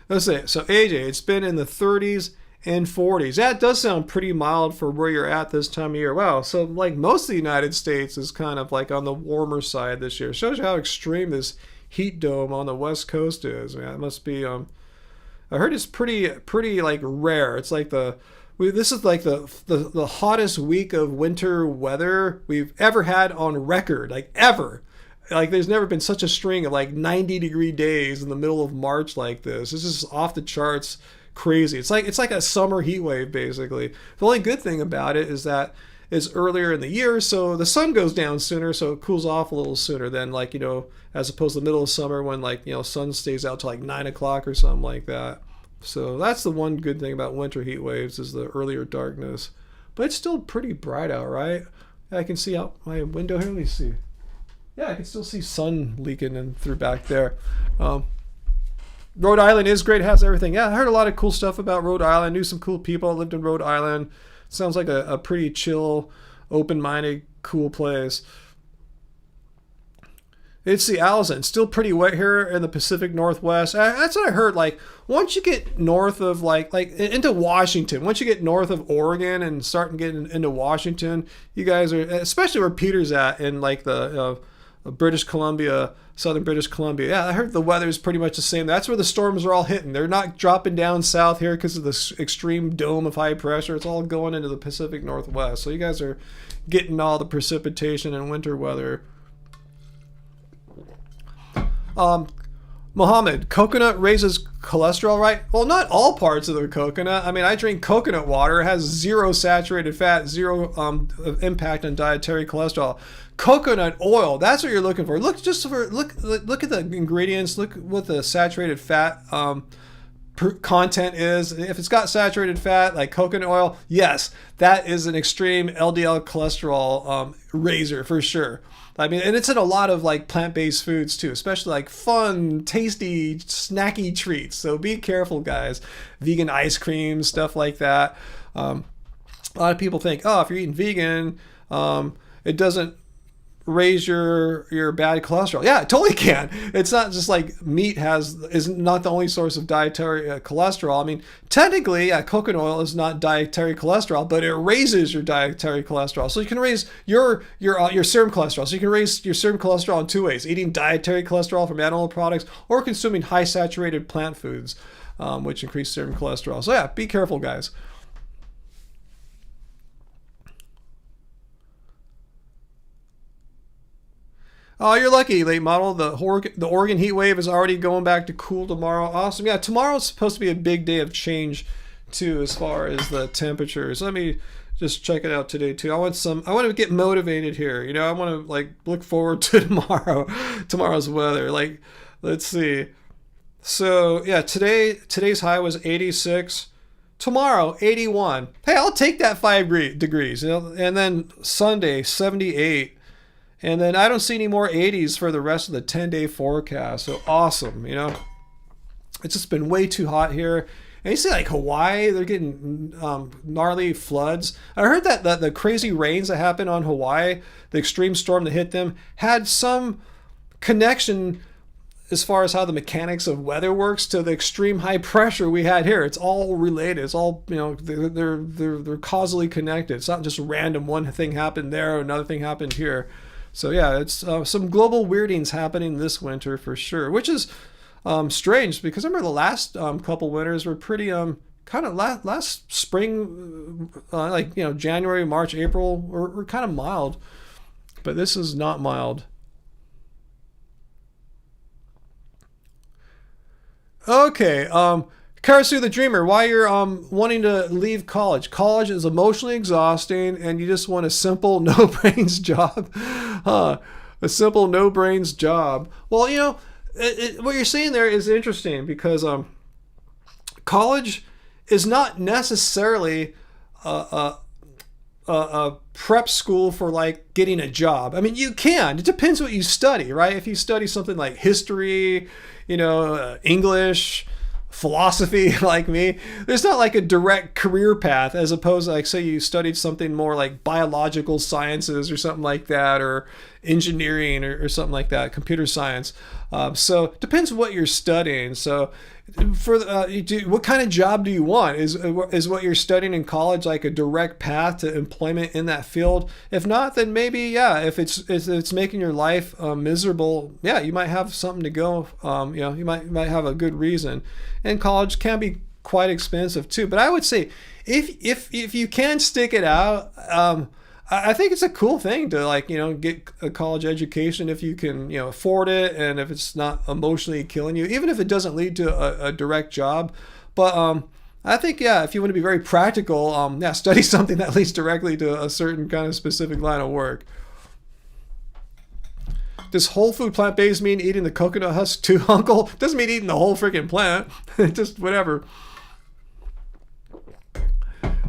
Let's see. So AJ, it's been in the 30s and 40s. That does sound pretty mild for where you're at this time of year. Wow. So like most of the United States is kind of like on the warmer side this year. Shows you how extreme this heat dome on the West Coast is. Man, it must be. I heard it's pretty like rare. It's like this is like the hottest week of winter weather we've ever had on record, like ever. Like there's never been such a string of like 90-degree days in the middle of March like this. This is off the charts crazy. It's like a summer heat wave basically. The only good thing about it is that it's earlier in the year, so the sun goes down sooner, so it cools off a little sooner than as opposed to the middle of summer when sun stays out till like 9 o'clock or something like that. So that's the one good thing about winter heat waves is the earlier darkness. But it's still pretty bright out, right? I can see out my window here. Let me see. Yeah, I can still see sun leaking in through back there. Rhode Island is great. It has everything. Yeah, I heard a lot of cool stuff about Rhode Island. Knew some cool people. Lived in Rhode Island. Sounds like a pretty chill, open-minded, cool place. It's the Allison. Still pretty wet here in the Pacific Northwest. That's what I heard. Like once you get north of like into Washington, once you get north of Oregon and starting getting into Washington, you guys are, especially where Peter's at in like the British Columbia, southern British Columbia. Yeah, I heard the weather is pretty much the same. That's where the storms are all hitting. They're not dropping down south here because of this extreme dome of high pressure. It's all going into the Pacific Northwest. So you guys are getting all the precipitation and winter weather. Mohammed, coconut raises cholesterol, right? Well, not all parts of the coconut. I mean, I drink coconut water. It has zero saturated fat, zero impact on dietary cholesterol. Coconut oil, that's what you're looking for. Look at the ingredients. Look what the saturated fat content is. If it's got saturated fat like coconut oil, yes, that is an extreme LDL cholesterol raiser for sure. I mean, and it's in a lot of like plant-based foods too, especially like fun, tasty, snacky treats. So be careful, guys. Vegan ice cream, stuff like that. A lot of people think, oh, if you're eating vegan, it doesn't raise your bad cholesterol. Yeah, it totally can. It's not just like meat is not the only source of dietary cholesterol. I mean, technically, coconut oil is not dietary cholesterol, but it raises your dietary cholesterol. So you can raise your serum cholesterol. So you can raise your serum cholesterol in two ways: eating dietary cholesterol from animal products or consuming high saturated plant foods, which increase serum cholesterol. So yeah, be careful, guys. Oh, you're lucky, late model. The Oregon heat wave is already going back to cool tomorrow. Awesome. Yeah, tomorrow's supposed to be a big day of change, too, as far as the temperatures. Let me just check it out today, too. I want to get motivated here. I want to, like, look forward to tomorrow's weather. Like, let's see. So, yeah, today's high was 86. Tomorrow, 81. Hey, I'll take that 5 degrees. And then Sunday, 78. And then I don't see any more 80s for the rest of the 10-day forecast. So awesome, It's just been way too hot here. And you see like Hawaii, they're getting gnarly floods. I heard that the crazy rains that happened on Hawaii, the extreme storm that hit them, had some connection as far as how the mechanics of weather works to the extreme high pressure we had here. It's all related. It's all, they're causally connected. It's not just random one thing happened there, another thing happened here. So yeah, it's some global weirdings happening this winter for sure, which is strange because I remember the last couple winters were pretty kind of last spring, January, March, April were kind of mild, but this is not mild. Okay, Karasu the Dreamer, why you're wanting to leave college. College is emotionally exhausting and you just want a simple no-brains job. A simple no-brains job. Well, what you're saying there is interesting because college is not necessarily a prep school for like getting a job. I mean, you can. It depends what you study, right? If you study something like history, English, philosophy like me, there's not like a direct career path as opposed to like, say you studied something more like biological sciences or something like that, or engineering or something like that, computer science. So it depends what you're studying. So for what kind of job do you want? Is what you're studying in college like a direct path to employment in that field? If not, then maybe, yeah, if it's making your life miserable, yeah, you might have something to go. You might have a good reason. And college can be quite expensive too. But I would say if you can stick it out, I think it's a cool thing to get a college education if you can afford it, and if it's not emotionally killing you, even if it doesn't lead to a direct job. But I think, yeah, if you want to be very practical, study something that leads directly to a certain kind of specific line of work. Does whole food plant-based mean eating the coconut husk too, Uncle? Doesn't mean eating the whole freaking plant. Just whatever.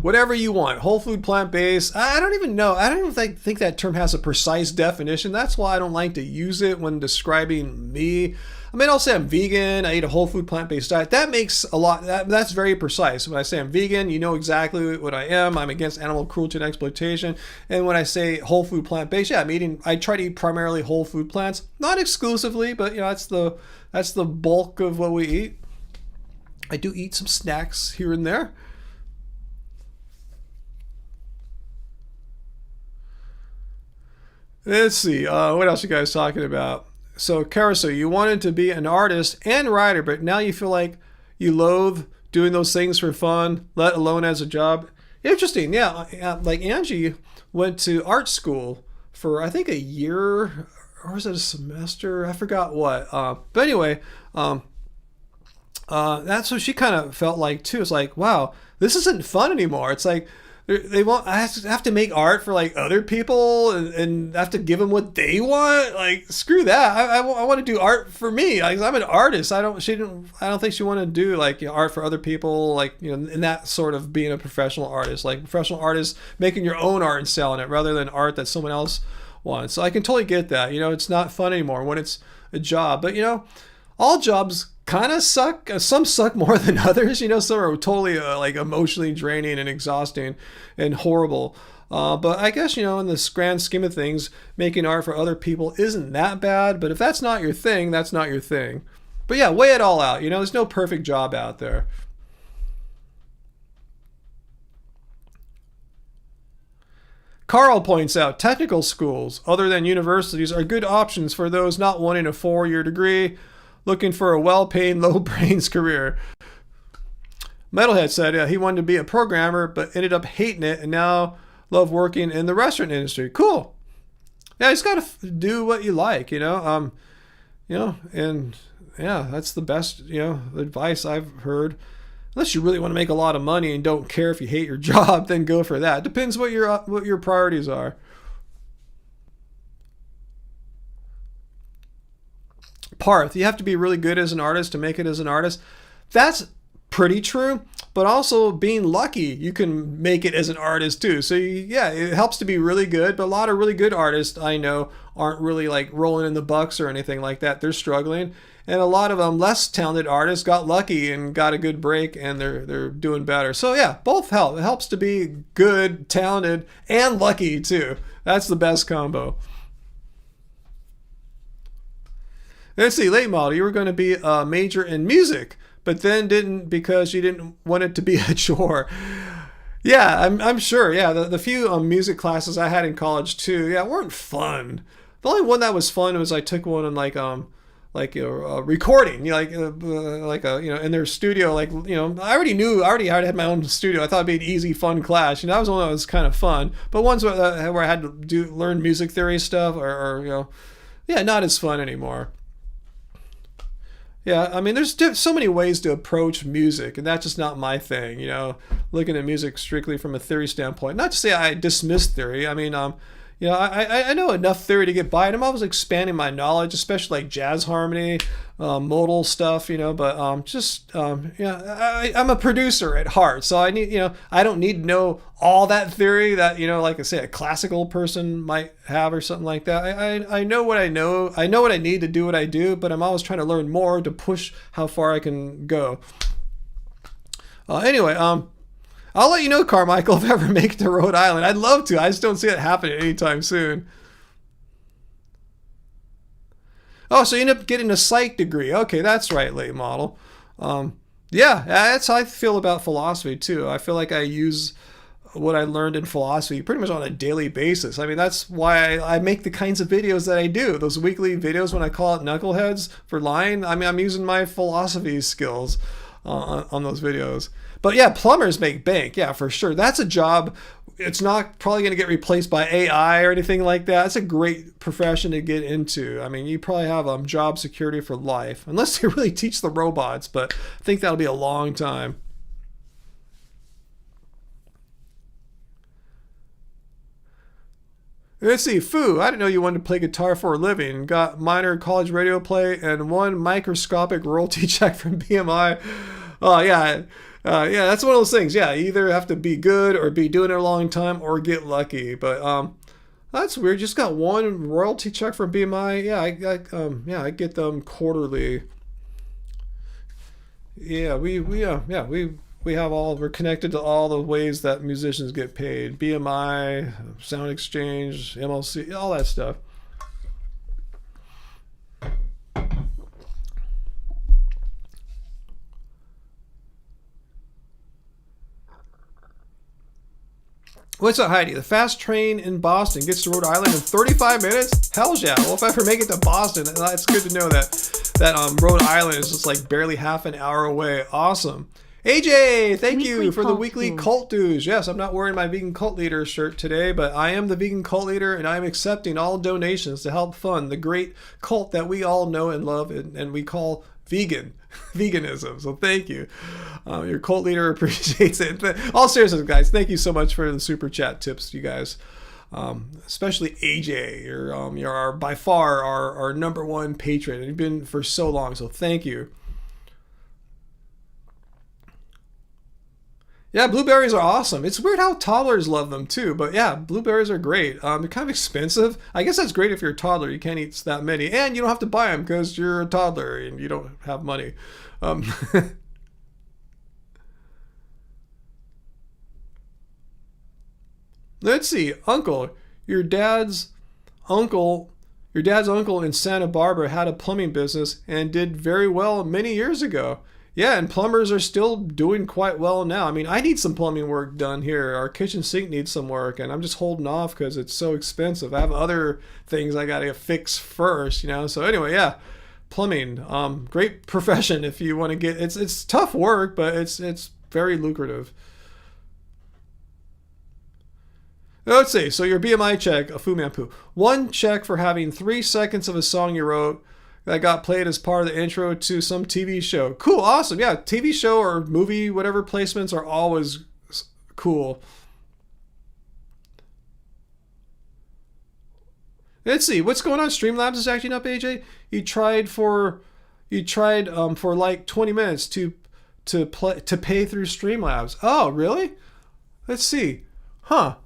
Whatever you want, whole food, plant-based. I don't even know. I don't even think that term has a precise definition. That's why I don't like to use it when describing me. I mean, I'll say I'm vegan, I eat a whole food, plant-based diet. That makes a lot, that's very precise. When I say I'm vegan, you know exactly what I am. I'm against animal cruelty and exploitation. And when I say whole food, plant-based, yeah, I try to eat primarily whole food plants. Not exclusively, but that's the bulk of what we eat. I do eat some snacks here and there. Let's see, what else you guys talking about? So, Caruso, you wanted to be an artist and writer, but now you feel like you loathe doing those things for fun, let alone as a job. Interesting, yeah. Like Angie went to art school for, I think, a year, or was it a semester? I forgot what. But anyway, that's what she kind of felt like, too. It's like, wow, this isn't fun anymore. It's like, they want. I have to make art for like other people and have to give them what they want. Like, screw that. I want to do art for me. Like, I'm an artist. I don't think she wanted to do like art for other people. Like, in that sort of being a professional artist. Like, professional artist making your own art and selling it rather than art that someone else wants. So I can totally get that. It's not fun anymore when it's a job. But all jobs kind of suck. Some suck more than others. Some are totally like emotionally draining and exhausting and horrible. But I guess, in this grand scheme of things, making art for other people isn't that bad. But if that's not your thing, that's not your thing. But yeah, weigh it all out. There's no perfect job out there. Carl points out technical schools, other than universities, are good options for those not wanting a 4-year degree, looking for a well-paid, low-brains career. Metalhead said he wanted to be a programmer, but ended up hating it and now love working in the restaurant industry. Cool. Yeah, you just got to do what you like, and yeah, that's the best, advice I've heard. Unless you really want to make a lot of money and don't care if you hate your job, then go for that. Depends what your priorities are. Parth, you have to be really good as an artist to make it as an artist. That's pretty true, but also being lucky, you can make it as an artist too. So yeah, it helps to be really good, but a lot of really good artists I know aren't really like rolling in the bucks or anything like that. They're struggling. And a lot of less talented artists got lucky and got a good break, and they're doing better. So yeah, both help. It helps to be good, talented, and lucky too. That's the best combo. Let's see, late model, you were going to be a major in music, but then didn't because you didn't want it to be a chore. Yeah, I'm sure. Yeah, the few music classes I had in college too, yeah, weren't fun. The only one that was fun was I took one on like recording, in their studio, I already had my own studio. I thought it'd be an easy, fun class. That was one that was kind of fun. But ones where I had to learn music theory stuff, not as fun anymore. Yeah, I mean, there's so many ways to approach music, and that's just not my thing. Looking at music strictly from a theory standpoint. Not to say I dismiss theory. I mean, I know enough theory to get by, and I'm always expanding my knowledge, especially like jazz harmony, modal stuff, but I'm a producer at heart, so I need, I don't need to know all that theory that, like I say, a classical person might have or something like that. I know what I know. I know what I need to do what I do, but I'm always trying to learn more to push how far I can go. Anyway, I'll let you know, Carmichael, if I ever make it to Rhode Island. I'd love to. I just don't see it happening anytime soon. Oh, so you end up getting a psych degree. Okay, that's right, late model. Yeah, that's how I feel about philosophy, too. I feel like I use what I learned in philosophy pretty much on a daily basis. I mean, that's why I make the kinds of videos that I do. Those weekly videos when I call out knuckleheads for lying. I mean, I'm using my philosophy skills on those videos. But yeah, plumbers make bank. Yeah, for sure. That's a job. It's not probably going to get replaced by AI or anything like that. It's a great profession to get into. I mean, you probably have job security for life, unless they really teach the robots, but I think that'll be a long time. Let's see, Foo, I didn't know you wanted to play guitar for a living. Got minor college radio play and one microscopic royalty check from BMI. Oh, yeah. Yeah, that's one of those things. Yeah, you either have to be good or be doing it a long time or get lucky. But that's weird. Just got one royalty check from BMI. Yeah, I get them quarterly. Yeah, we're connected to all the ways that musicians get paid. BMI, Sound Exchange, MLC, all that stuff. What's up, Heidi? The fast train in Boston gets to Rhode Island in 35 minutes? Hell yeah. Well, if I ever make it to Boston, it's good to know that Rhode Island is just like barely half an hour away. Awesome. AJ, thank you for the weekly cult dues. Yes, I'm not wearing my vegan cult leader shirt today, but I am the vegan cult leader, and I'm accepting all donations to help fund the great cult that we all know and love, and we call veganism. So thank you. Your cult leader appreciates it. All seriousness, guys, thank you so much for the super chat tips, you guys. Especially AJ, you're by far our number one patron, and you've been for so long. So thank you. Yeah, blueberries are awesome. It's weird how toddlers love them too, but yeah, blueberries are great. They're kind of expensive. I guess that's great if you're a toddler. You can't eat that many, and you don't have to buy them because you're a toddler and you don't have money. Let's see, your dad's uncle in Santa Barbara had a plumbing business and did very well many years ago. Yeah, and plumbers are still doing quite well now. I mean, I need some plumbing work done here. Our kitchen sink needs some work, and I'm just holding off because it's so expensive. I have other things I got to fix first, So anyway, yeah, plumbing, great profession if you want to get. It's tough work, but it's very lucrative. Let's see. So your BMI check, a Fu Manpu. One check for having 3 seconds of a song you wrote that got played as part of the intro to some TV show. Cool, awesome. Yeah, TV show or movie, whatever placements are always cool. Let's see, what's going on? Streamlabs is acting up, AJ. You tried for like 20 minutes to pay through Streamlabs. Oh, really? Let's see. I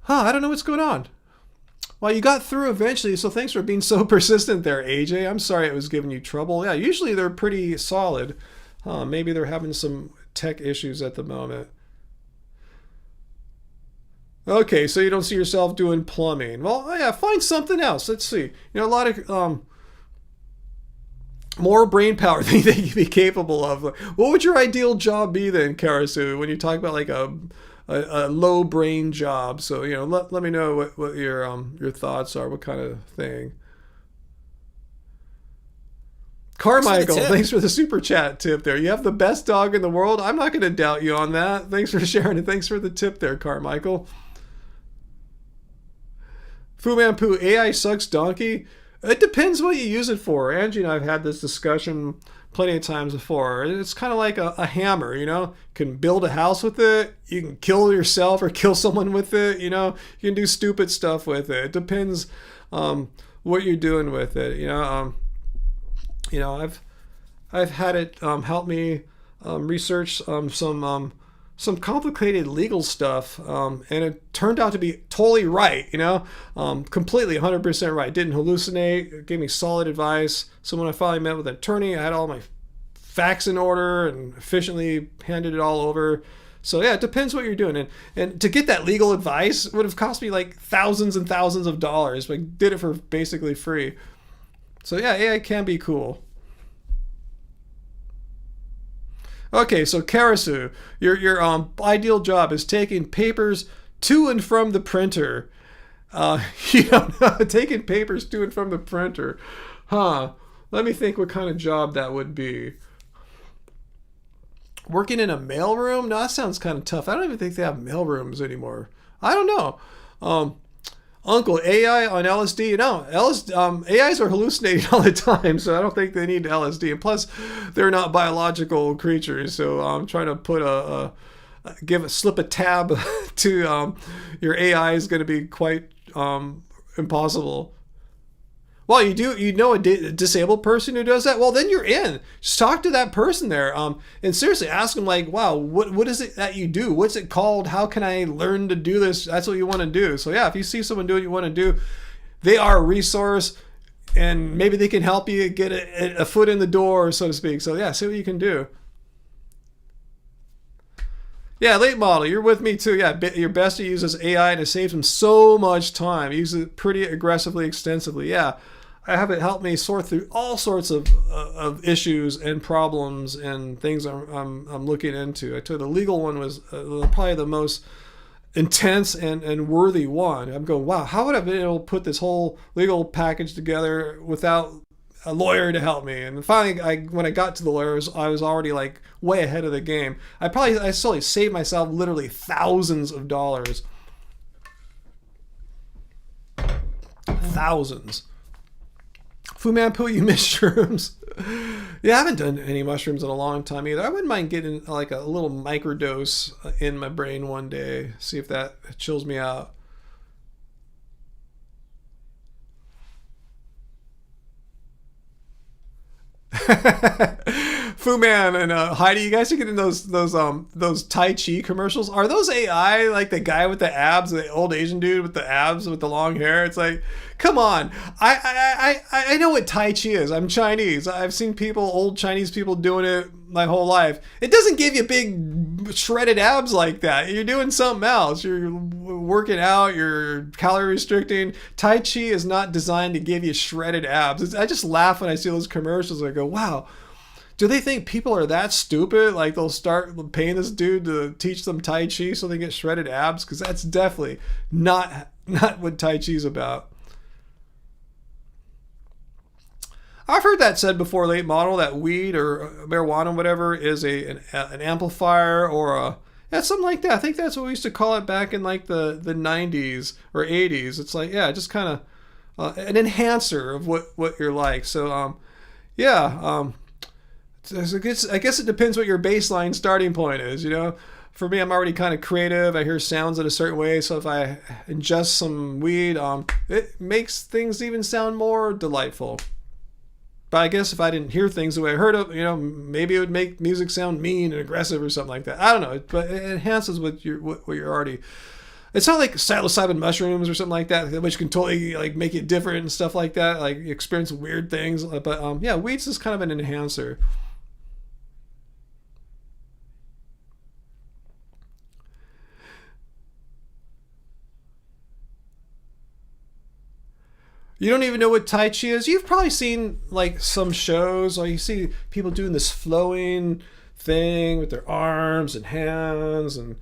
don't know what's going on. Well, you got through eventually, so thanks for being so persistent there, AJ. I'm sorry it was giving you trouble. Yeah, usually they're pretty solid. Maybe they're having some tech issues at the moment. Okay, so you don't see yourself doing plumbing. Well, yeah, find something else. Let's see. A lot of more brain power than you think you'd be capable of. What would your ideal job be then, Karasu, when you talk about like a low brain job? So let me know what your thoughts are. What kind of thing? Carmichael, thanks for the super chat tip there. You have the best dog in the world. I'm not going to doubt you on that. Thanks for sharing and thanks for the tip there, Carmichael. Fu Manpu, AI sucks donkey. It depends what you use it for. Angie and I have had this discussion plenty of times before. It's kind of like a hammer, You can build a house with it. You can kill yourself or kill someone with it. You can do stupid stuff with it. It depends what you're doing with it. I've had it help me research some complicated legal stuff, and it turned out to be totally right, completely 100% right. Didn't hallucinate, it gave me solid advice. So when I finally met with an attorney, I had all my facts in order and efficiently handed it all over. So yeah, it depends what you're doing. And to get that legal advice would have cost me like thousands and thousands of dollars, but I did it for basically free. So yeah, AI can be cool. Okay, so Karasu, your ideal job is taking papers to and from the printer. Taking papers to and from the printer. Let me think what kind of job that would be. Working in a mailroom? No, that sounds kind of tough. I don't even think they have mailrooms anymore. I don't know. Uncle, AI on LSD? No, AIs are hallucinating all the time, so I don't think they need LSD. And plus, they're not biological creatures, so I'm trying to slip a tab to your AI is going to be quite impossible. Well, you know a disabled person who does that? Well, then you're in. Just talk to that person there. And seriously, ask them like, wow, what is it that you do? What's it called? How can I learn to do this? That's what you want to do. So yeah, if you see someone doing what you want to do, they are a resource and maybe they can help you get a foot in the door, so to speak. So yeah, see what you can do. Yeah, late model, you're with me too. Yeah, your bestie uses AI to save him so much time. He uses it pretty aggressively, extensively. Yeah. I have it help me sort through all sorts of issues and problems and things I'm looking into. I told the legal one was probably the most intense and worthy one. I'm going, wow, how would I have been able to put this whole legal package together without a lawyer to help me? And finally, when I got to the lawyers, I was already like way ahead of the game. I still saved myself literally thousands of dollars. Thousands. Fu Manpu, you miss shrooms. Yeah, I haven't done any mushrooms in a long time either. I wouldn't mind getting like a little microdose in my brain one day. See if that chills me out. Fu Man and Heidi, you guys are getting those Tai Chi commercials. Are those AI? Like the guy with the abs, the old Asian dude with the abs with the long hair? It's like, come on. I know what Tai Chi is. I'm Chinese. I've seen old Chinese people doing it my whole life. It doesn't give you big shredded abs like that. You're doing something else. You're working out. You're calorie restricting. Tai Chi is not designed to give you shredded abs. I just laugh when I see those commercials. I go, wow. Do they think people are that stupid? Like they'll start paying this dude to teach them Tai Chi so they get shredded abs? Because that's definitely not what Tai Chi's about. I've heard that said before, late model, that weed or marijuana, whatever, is an amplifier or something like that. I think that's what we used to call it back in like the 90s or 80s. It's like, yeah, just kind of an enhancer of what you're like. So, yeah. I guess it depends what your baseline starting point is, For me, I'm already kind of creative. I hear sounds in a certain way, so if I ingest some weed, it makes things even sound more delightful. But I guess if I didn't hear things the way I heard it, maybe it would make music sound mean and aggressive or something like that. I don't know, but it enhances what you're already It's not like psilocybin mushrooms or something like that, which can totally like make it different and stuff like that, like experience weird things. But yeah, weed's is kind of an enhancer. You don't even know what Tai Chi is. You've probably seen like some shows, or you see people doing this flowing thing with their arms and hands, and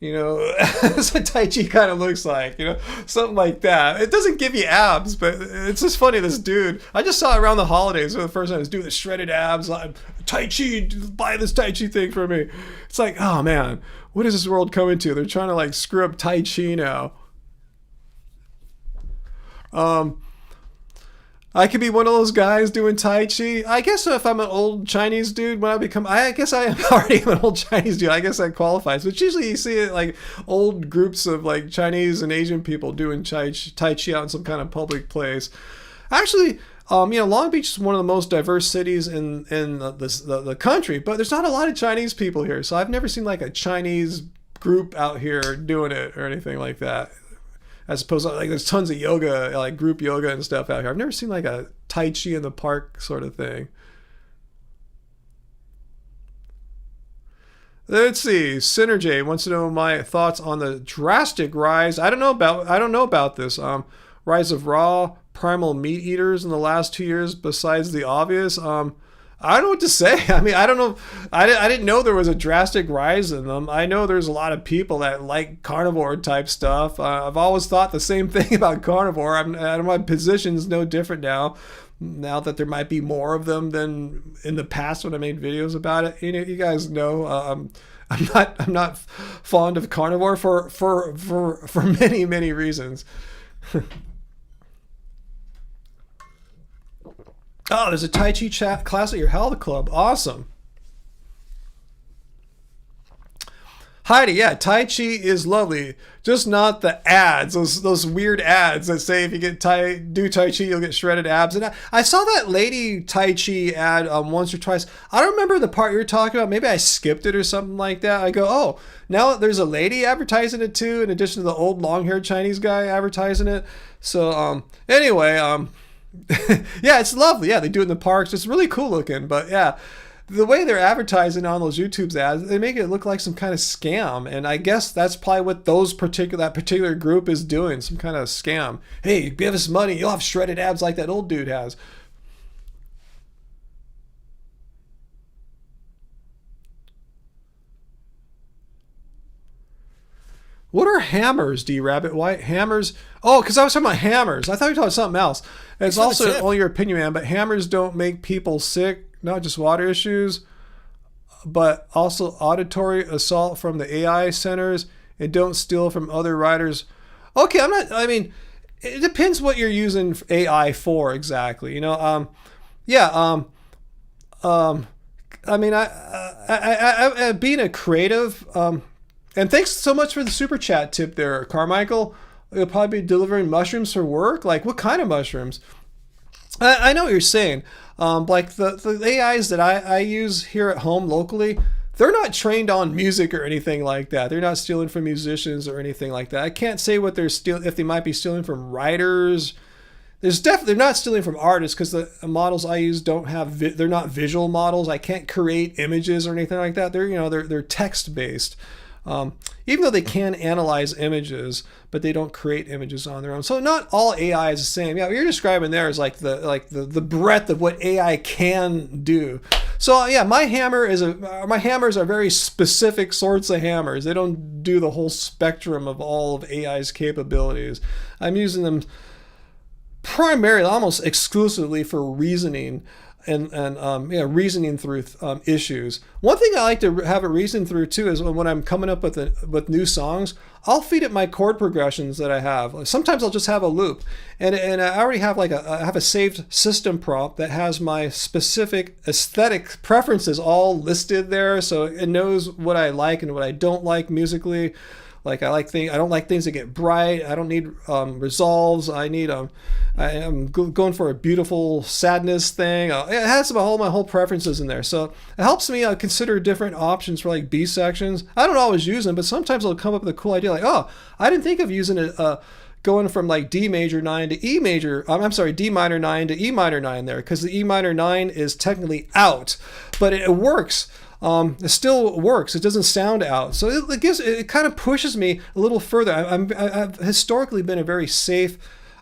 that's what Tai Chi kind of looks like, something like that. It doesn't give you abs, but it's just funny. This dude, I just saw it around the holidays for the first time. He was doing the shredded abs, like Tai Chi, buy this Tai Chi thing for me. It's like, oh man, what is this world coming to? They're trying to like screw up Tai Chi now. I could be one of those guys doing Tai Chi. I guess if I'm an old Chinese dude, I guess I am already an old Chinese dude. I guess that qualifies. But usually you see it like old groups of like Chinese and Asian people doing Tai Chi out in some kind of public place. Actually, Long Beach is one of the most diverse cities in the country, but there's not a lot of Chinese people here. So I've never seen like a Chinese group out here doing it or anything like that. As opposed to like there's tons of yoga, like group yoga and stuff out here. I've never seen like a Tai Chi in the park sort of thing. Let's see. Synergy wants to know my thoughts on the drastic rise. I don't know about this. Rise of raw primal meat eaters in the last 2 years. Besides the obvious, I don't know what to say. I mean, I don't know. I didn't know there was a drastic rise in them. I know there's a lot of people that like carnivore type stuff. I've always thought the same thing about carnivore. My position's no different now that there might be more of them than in the past when I made videos about it. You guys know I'm not fond of carnivore for many reasons. Oh, there's a Tai Chi class at your health club. Awesome. Heidi, yeah, Tai Chi is lovely. Just not the ads, those weird ads that say if you do Tai Chi, you'll get shredded abs. And I saw that lady Tai Chi ad once or twice. I don't remember the part you were talking about. Maybe I skipped it or something like that. I go, oh, now there's a lady advertising it too, in addition to the old long-haired Chinese guy advertising it. So anyway, yeah, it's lovely. Yeah, they do it in the parks. It's really cool looking. But yeah, the way they're advertising on those YouTube's ads, they make it look like some kind of scam. And I guess that's probably what that particular group is doing, some kind of scam. Hey, give us money, you'll have shredded abs like that old dude has. What are hammers, D-Rabbit? Why hammers? Oh, because I was talking about hammers. I thought you were talking about something else. It's also only your opinion, man, but hammers don't make people sick, not just water issues, but also auditory assault from the AI centers, and don't steal from other riders. Okay, it depends what you're using AI for exactly. Being a creative, and thanks so much for the super chat tip there, Carmichael. You'll probably be delivering mushrooms for work. Like, what kind of mushrooms? I know what you're saying. Like the AIs that I use here at home locally, they're not trained on music or anything like that. They're not stealing from musicians or anything like that. I can't say what they're stealing, if they might be stealing from writers. They're not stealing from artists, because the models I use they're not visual models. I can't create images or anything like that. They're text based. Even though they can analyze images, but they don't create images on their own. So not all AI is the same. Yeah, what you're describing there is like the breadth of what AI can do. So yeah, my hammers are very specific sorts of hammers. They don't do the whole spectrum of all of AI's capabilities. I'm using them primarily, almost exclusively, for reasoning. And reasoning through issues. One thing I like to have it reason through too is when I'm coming up with new songs, I'll feed it my chord progressions that I have. Sometimes I'll just have a loop, and I already have I have a saved system prompt that has my specific aesthetic preferences all listed there, so it knows what I like and what I don't like musically. Like I don't like things that get bright. I don't need resolves. I need I am going for a beautiful sadness thing. It has my whole preferences in there, so it helps me consider different options for like B sections. I don't always use them, but sometimes I'll come up with a cool idea like, oh, I didn't think of using it. Going from like D major 9 to E major, I'm sorry, D minor 9 to E minor 9 there, because the E minor 9 is technically out, but it works. It still works. It doesn't sound out. So it kind of pushes me a little further. I've historically been a very safe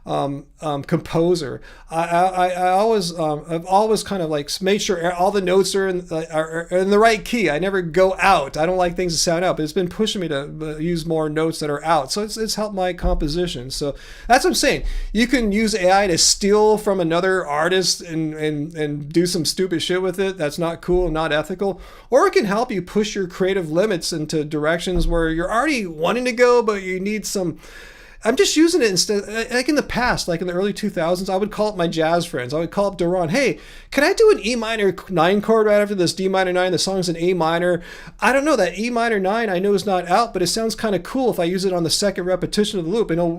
composer. I've always kind of like made sure all the notes are in the right key. I never go out. I don't like things to sound out, but it's been pushing me to use more notes that are out. So it's helped my composition. So that's what I'm saying. You can use AI to steal from another artist and do some stupid shit with it. That's not cool, not ethical. Or it can help you push your creative limits into directions where you're already wanting to go, but you need some. I'm just using it instead, like in the past, like in the early 2000s, I would call up my jazz friends. I would call up Duran, hey, can I do an E minor 9 chord right after this D minor 9? The song's in A minor. I don't know, that E minor 9 I know is not out, but it sounds kind of cool if I use it on the second repetition of the loop, and it'll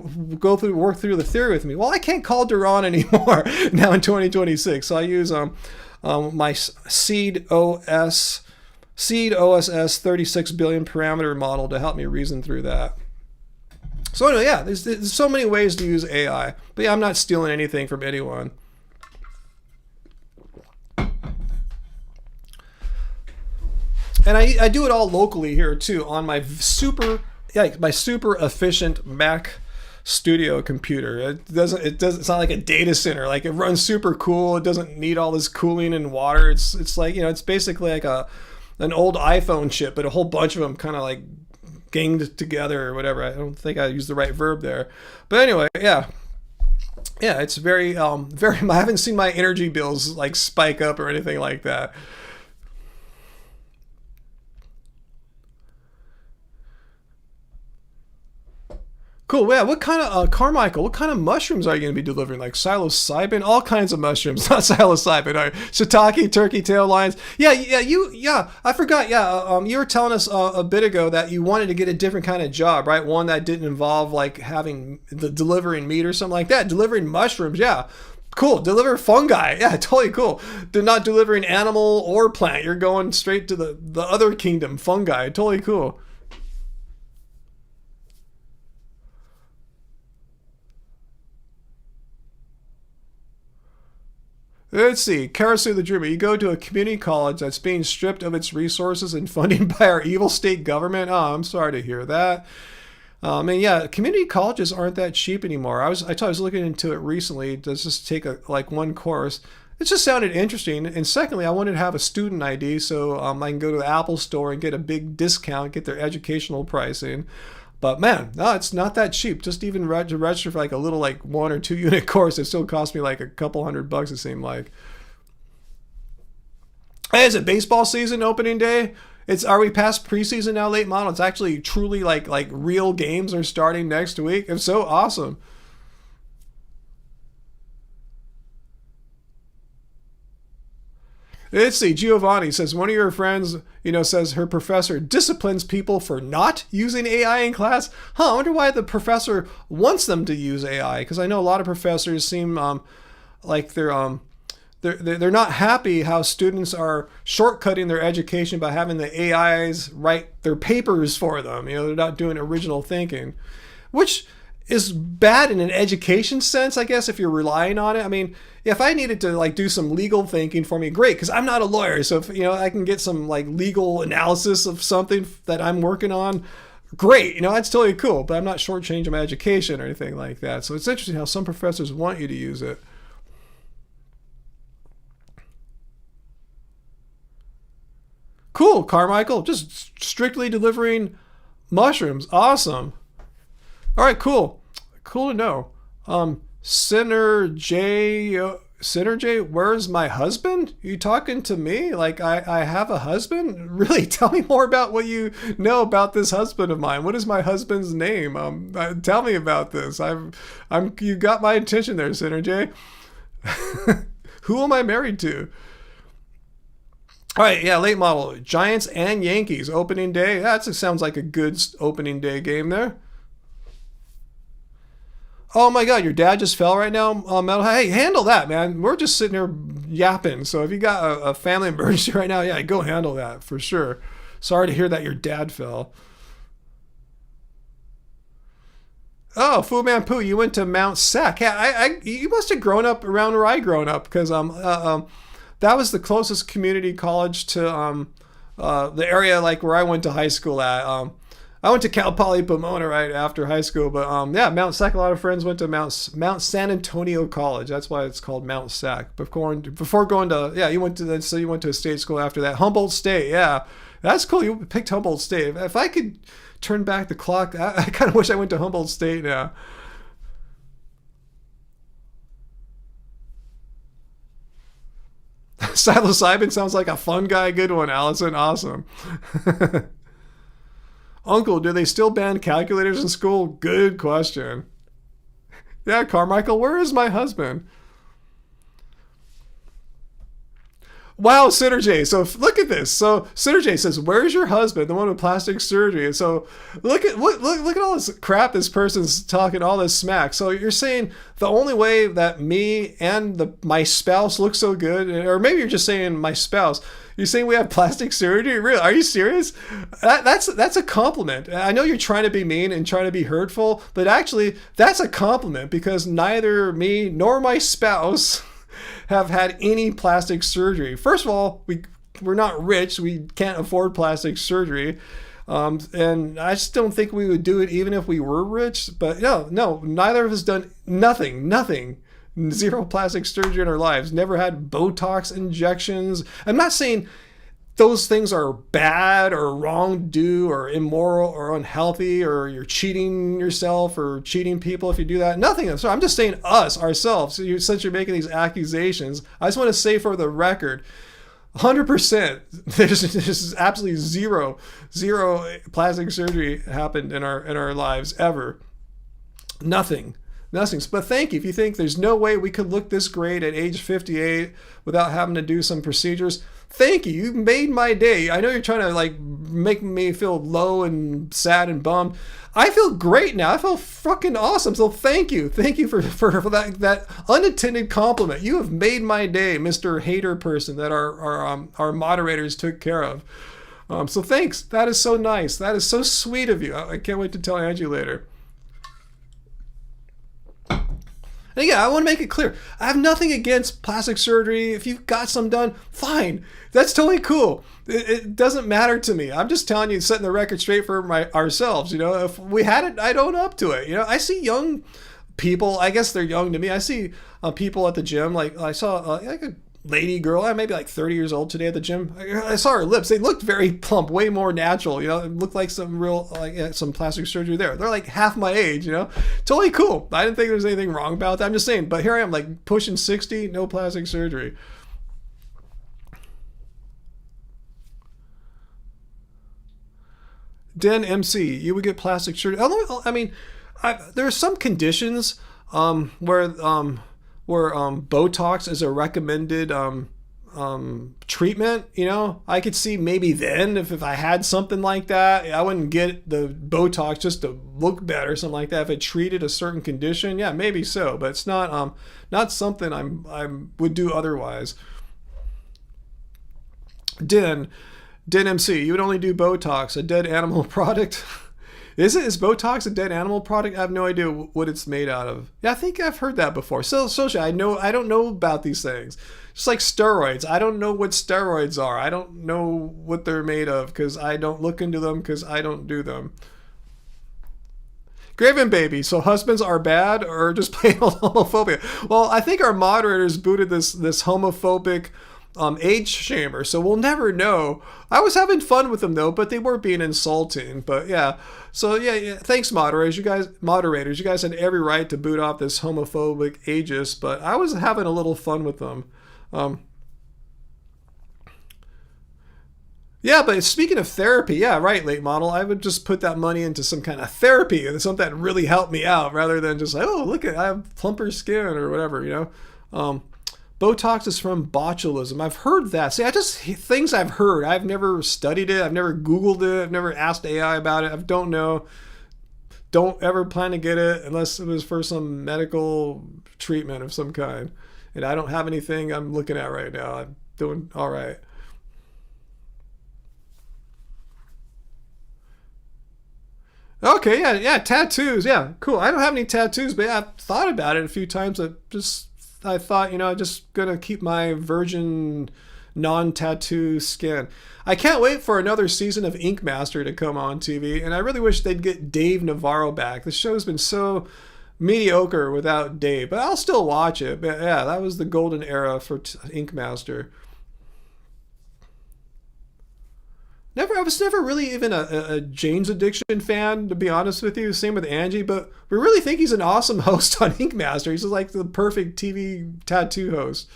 work through the theory with me. Well, I can't call Duran anymore now in 2026, so I use my Seed OSS 36 billion parameter model to help me reason through that. So anyway, yeah, there's so many ways to use AI. But yeah, I'm not stealing anything from anyone. And I do it all locally here too on my super efficient Mac Studio computer. It's not like a data center. Like it runs super cool. It doesn't need all this cooling and water. It's like, it's basically like an old iPhone chip, but a whole bunch of them kind of like ganged together or whatever. I don't think I used the right verb there, but anyway, yeah, it's very I haven't seen my energy bills like spike up or anything like that. Cool. Yeah. What kind of Carmichael? What kind of mushrooms are you going to be delivering? Like psilocybin, all kinds of mushrooms, not psilocybin. Shiitake, turkey tail lions. Yeah. I forgot. Yeah. You were telling us a bit ago that you wanted to get a different kind of job, right? One that didn't involve like having delivering meat or something like that. Delivering mushrooms. Yeah. Cool. Deliver fungi. Yeah, totally cool. They're not delivering animal or plant. You're going straight to the other kingdom, fungi. Totally cool. Let's see. Karasu the Dreamer. You go to a community college that's being stripped of its resources and funding by our evil state government. Oh, I'm sorry to hear that. And yeah, community colleges aren't that cheap anymore. I was looking into it recently to just take one course. It just sounded interesting. And secondly, I wanted to have a student ID so I can go to the Apple store and get a big discount, get their educational pricing. But man, no, it's not that cheap. Just even to register for like a little like 1 or 2 unit course, it still cost me like a couple $100, it seemed like. Hey, is it baseball season opening day? Are we past preseason now, late model? It's actually truly like real games are starting next week. If so, awesome. Let's see. Giovanni says one of your friends, says her professor disciplines people for not using AI in class. I wonder why the professor wants them to use AI. Because I know a lot of professors seem like they're not happy how students are shortcutting their education by having the AIs write their papers for them. They're not doing original thinking, which is bad in an education sense, I guess, if you're relying on it. I mean, if I needed to like do some legal thinking for me, great, because I'm not a lawyer. So if I can get some like legal analysis of something that I'm working on, great. That's totally cool. But I'm not shortchanging my education or anything like that. So it's interesting how some professors want you to use it. Cool, Carmichael. Just strictly delivering mushrooms. Awesome. All right, cool. Cool to know. Synergy, where's my husband? You talking to me? Like I have a husband? Really? Tell me more about what you know about this husband of mine. What is my husband's name? Tell me about this. You got my attention there, Synergy. Who am I married to? All right, yeah, late model. Giants and Yankees opening day. That sounds like a good opening day game there. Oh my God, your dad just fell right now, Metal. Hey, handle that, man. We're just sitting here yapping. So if you got a family emergency right now, yeah, go handle that for sure. Sorry to hear that your dad fell. Oh, Fu Manpu, you went to Mount Sac. Yeah, you must have grown up around where I grown up because that was the closest community college to the area like where I went to high school at. I went to Cal Poly Pomona right after high school, but yeah, Mount Sac. A lot of friends went to Mount San Antonio College. That's why it's called Mount Sac. Before going to you went to you went to a state school after that, Humboldt State. Yeah, that's cool. You picked Humboldt State. If I could turn back the clock, I kind of wish I went to Humboldt State now. Psilocybin sounds like a fun guy. Good one, Allison. Awesome. Uncle, do they still ban calculators in school? Good question. Yeah, Carmichael, where is my husband? Wow, Synergy. So look at this. So Synergy says, "Where's your husband? The one with plastic surgery." And so look at all this crap this person's talking, all this smack. So you're saying the only way that me and my spouse look so good, or maybe you're just saying my spouse. You're saying we have plastic surgery? Really? Are you serious? That's a compliment. I know you're trying to be mean and trying to be hurtful, but actually that's a compliment because neither me nor my spouse have had any plastic surgery. First of all, we're not rich. We can't afford plastic surgery. And I just don't think we would do it even if we were rich. But no, neither of us done nothing. Zero plastic surgery in our lives. Never had Botox injections. I'm not saying those things are bad or wrong to do or immoral or unhealthy or you're cheating yourself or cheating people if you do that. Nothing. So I'm just saying us, ourselves. So since you're making these accusations, I just want to say for the record, 100%, there's absolutely zero plastic surgery happened in our lives ever. Nothing. But thank you. If you think there's no way we could look this great at age 58 without having to do some procedures, thank you. You made my day. I know you're trying to like make me feel low and sad and bummed. I feel great now. I feel fucking awesome. So thank you. Thank you for that unintended compliment. You have made my day, Mr. Hater person that our moderators took care of. So thanks. That is so nice. That is so sweet of you. I can't wait to tell Angie later. And again, I want to make it clear. I have nothing against plastic surgery. If you've got some done, fine. That's totally cool. It doesn't matter to me. I'm just telling you, setting the record straight for ourselves. You know, if we had it, I'd own up to it. You know, I see young people. I guess they're young to me. I see people at the gym. Like I saw like a lady girl, maybe like 30 years old today at the gym. I saw her lips. They looked very plump, way more natural. You know, it looked like some real, some plastic surgery there. They're like half my age, you know, totally cool. I didn't think there was anything wrong about that. I'm just saying, but here I am like pushing 60, no plastic surgery. Den MC, you would get plastic surgery. I mean, there are some conditions where Botox is a recommended treatment. You know, I could see maybe then if I had something like that, I wouldn't get the Botox just to look better or something like that. If it treated a certain condition, yeah, maybe so, but it's not something I would do otherwise. Den MC, you would only do Botox, a dead animal product. Is Botox a dead animal product? I have no idea what it's made out of. Yeah, I think I've heard that before. So I don't know about these things. Just like steroids. I don't know what steroids are. I don't know what they're made of because I don't look into them because I don't do them. Graven Baby, so husbands are bad or just plain old homophobia? Well, I think our moderators booted this homophobic age shamer, so we'll never know. I was having fun with them though, but they were being insulting. But yeah, so yeah, thanks moderators. You guys had every right to boot off this homophobic ageist, but I was having a little fun with them. Yeah, but speaking of therapy, yeah, right, late model, I would just put that money into some kind of therapy and something that really helped me out rather than just like, oh, look, I have plumper skin or whatever, you know. Botox is from botulism. I've heard that. See, things I've heard. I've never studied it. I've never Googled it. I've never asked AI about it. I don't know. Don't ever plan to get it unless it was for some medical treatment of some kind. And I don't have anything I'm looking at right now. I'm doing all right. Okay, yeah, tattoos, yeah, cool. I don't have any tattoos, but yeah, I've thought about it a few times. I thought, I'm just gonna keep my virgin, non-tattoo skin. I can't wait for another season of Ink Master to come on TV, and I really wish they'd get Dave Navarro back. The show's been so mediocre without Dave, but I'll still watch it. But yeah, that was the golden era for Ink Master. I was never really even a Jane's Addiction fan, to be honest with you. Same with Angie, but we really think he's an awesome host on Ink Master. He's like the perfect TV tattoo host.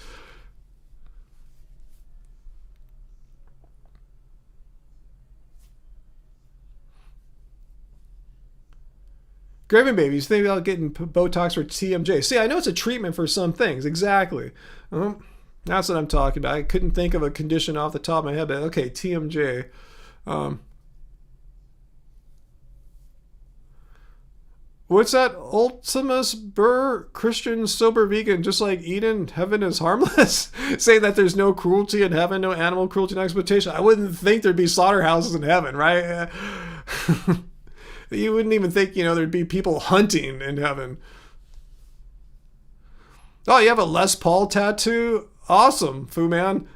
Graven babies, think about getting Botox or TMJ. See, I know it's a treatment for some things. Exactly. That's what I'm talking about. I couldn't think of a condition off the top of my head, but okay, TMJ. What's that? Ultimus Burr, Christian, sober, vegan, just like Eden, heaven is harmless? Say that there's no cruelty in heaven, no animal cruelty, no exploitation. I wouldn't think there'd be slaughterhouses in heaven, right? You wouldn't even think, there'd be people hunting in heaven. Oh, you have a Les Paul tattoo? Awesome, Fu Man.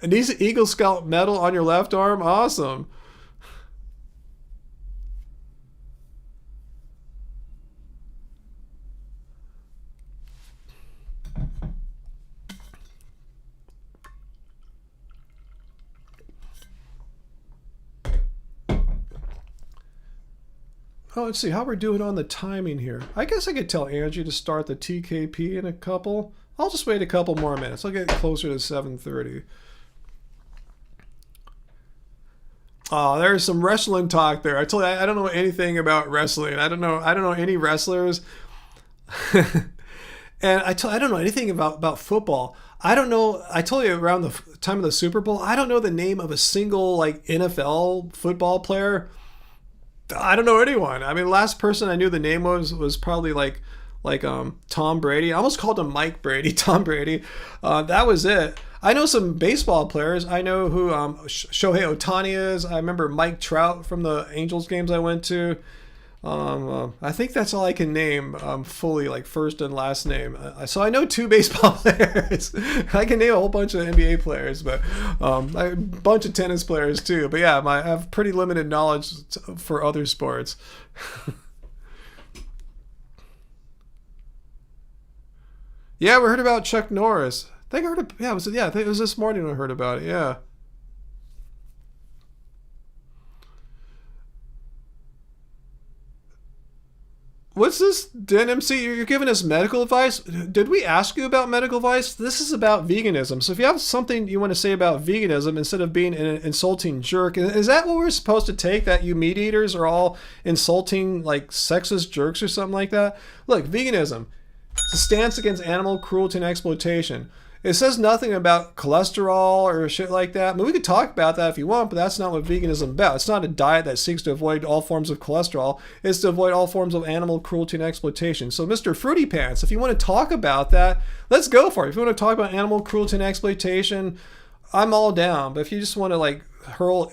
An Eagle Scout medal on your left arm? Awesome. Oh, let's see how we're doing on the timing here. I guess I could tell Angie to start the TKP in a couple. I'll just wait a couple more minutes. I'll get closer to 7:30. Oh, there's some wrestling talk there. I told you I don't know anything about wrestling. I don't know any wrestlers. And I don't know anything about football. I don't know. I told you around the time of the Super Bowl, I don't know the name of a single like NFL football player. I don't know anyone. I mean, the last person I knew the name was probably like Tom Brady. I almost called him Mike Brady, Tom Brady. That was it. I know some baseball players. I know who Shohei Ohtani is. I remember Mike Trout from the Angels games I went to. I think that's all I can name fully, like first and last name. So I know 2 baseball players. I can name a whole bunch of NBA players, but a bunch of tennis players too. But yeah, I have pretty limited knowledge for other sports. Yeah, we heard about Chuck Norris. I think I heard. I think it was this morning I heard about it. Yeah. What's this, Dan MC? You're giving us medical advice? Did we ask you about medical advice? This is about veganism. So if you have something you want to say about veganism instead of being an insulting jerk, is that what we're supposed to take? That you meat eaters are all insulting, like sexist jerks or something like that? Look, veganism. It's a stance against animal cruelty and exploitation. It says nothing about cholesterol or shit like that. I mean, we could talk about that if you want, but that's not what veganism is about. It's not a diet that seeks to avoid all forms of cholesterol. It's to avoid all forms of animal cruelty and exploitation. So, Mr. Fruity Pants, if you want to talk about that, let's go for it. If you want to talk about animal cruelty and exploitation, I'm all down. But if you just want to like hurl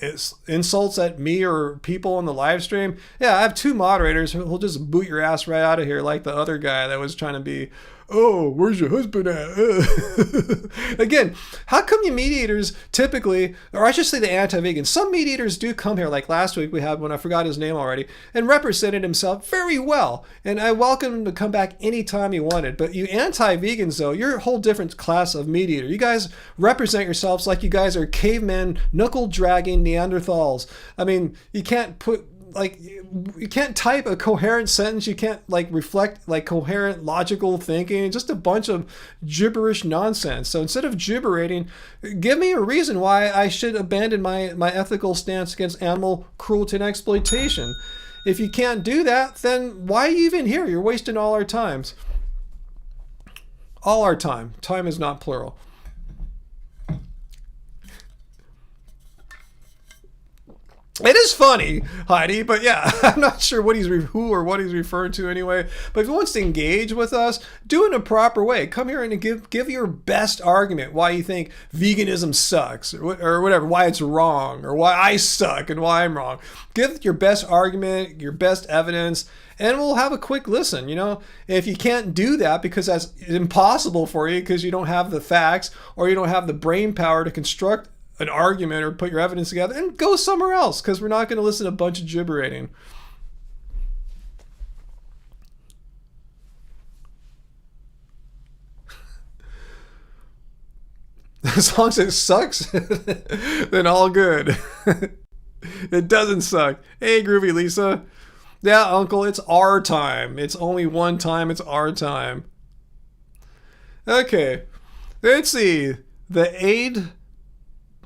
insults at me or people on the live stream, yeah, I have 2 moderators who'll just boot your ass right out of here, like the other guy that was trying to be, oh, where's your husband at? Again, how come you meat eaters typically, or I should say the anti-vegans, some meat eaters do come here, like last week we had one, I forgot his name already, and represented himself very well. And I welcome him to come back anytime he wanted. But you anti-vegans, though, you're a whole different class of meat eater. You guys represent yourselves like you guys are cavemen, knuckle-dragging Neanderthals. I mean, you can't put, like, you can't type a coherent sentence. You can't like reflect like coherent logical thinking. Just a bunch of gibberish nonsense. So instead of gibberating, give me a reason why I should abandon my ethical stance against animal cruelty and exploitation. If you can't do that, then why are you even here? You're wasting all our times. All our time. Time is not plural. It is funny, Heidi, but yeah, I'm not sure what who or what he's referring to anyway. But if he wants to engage with us, do it in a proper way. Come here and give your best argument why you think veganism sucks or whatever, why it's wrong or why I suck and why I'm wrong. Give your best argument, your best evidence, and we'll have a quick listen. You know, if you can't do that because that's impossible for you because you don't have the facts or you don't have the brain power to construct an argument or put your evidence together, and go somewhere else, because we're not going to listen to a bunch of gibberating. As long as it sucks, then all good. It doesn't suck. Hey, Groovy Lisa. Yeah, Uncle, it's our time. It's only one time. It's our time. Okay. Let's see.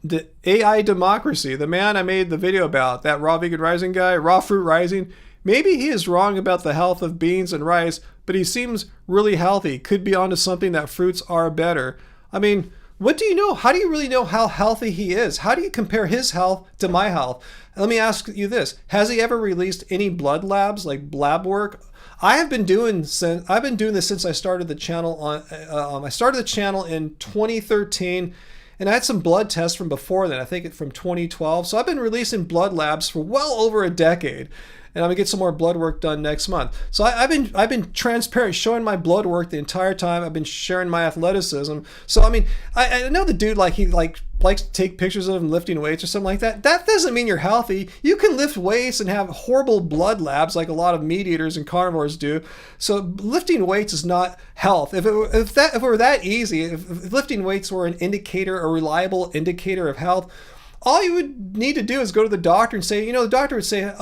The AI democracy, the man I made the video about, that Raw Vegan Rising guy, Raw Fruit Rising, maybe he is wrong about the health of beans and rice, but he seems really healthy. Could be onto something that fruits are better. I mean, what do you know? How do you really know how healthy he is? How do you compare his health to my health? Let me ask you this. Has he ever released any blood labs, like lab work? I've been doing this since I started the channel I started the channel in 2013. And I had some blood tests from before then, I think from 2012. So I've been releasing blood labs for well over a decade. And I'm gonna get some more blood work done next month. So I've been transparent, showing my blood work the entire time. I've been sharing my athleticism. So I mean, I know the dude likes to take pictures of him lifting weights or something like that. That doesn't mean you're healthy. You can lift weights and have horrible blood labs like a lot of meat eaters and carnivores do. So lifting weights is not health. If it were that easy, if lifting weights were an indicator, a reliable indicator of health, all you would need to do is go to the doctor and say, the doctor would say,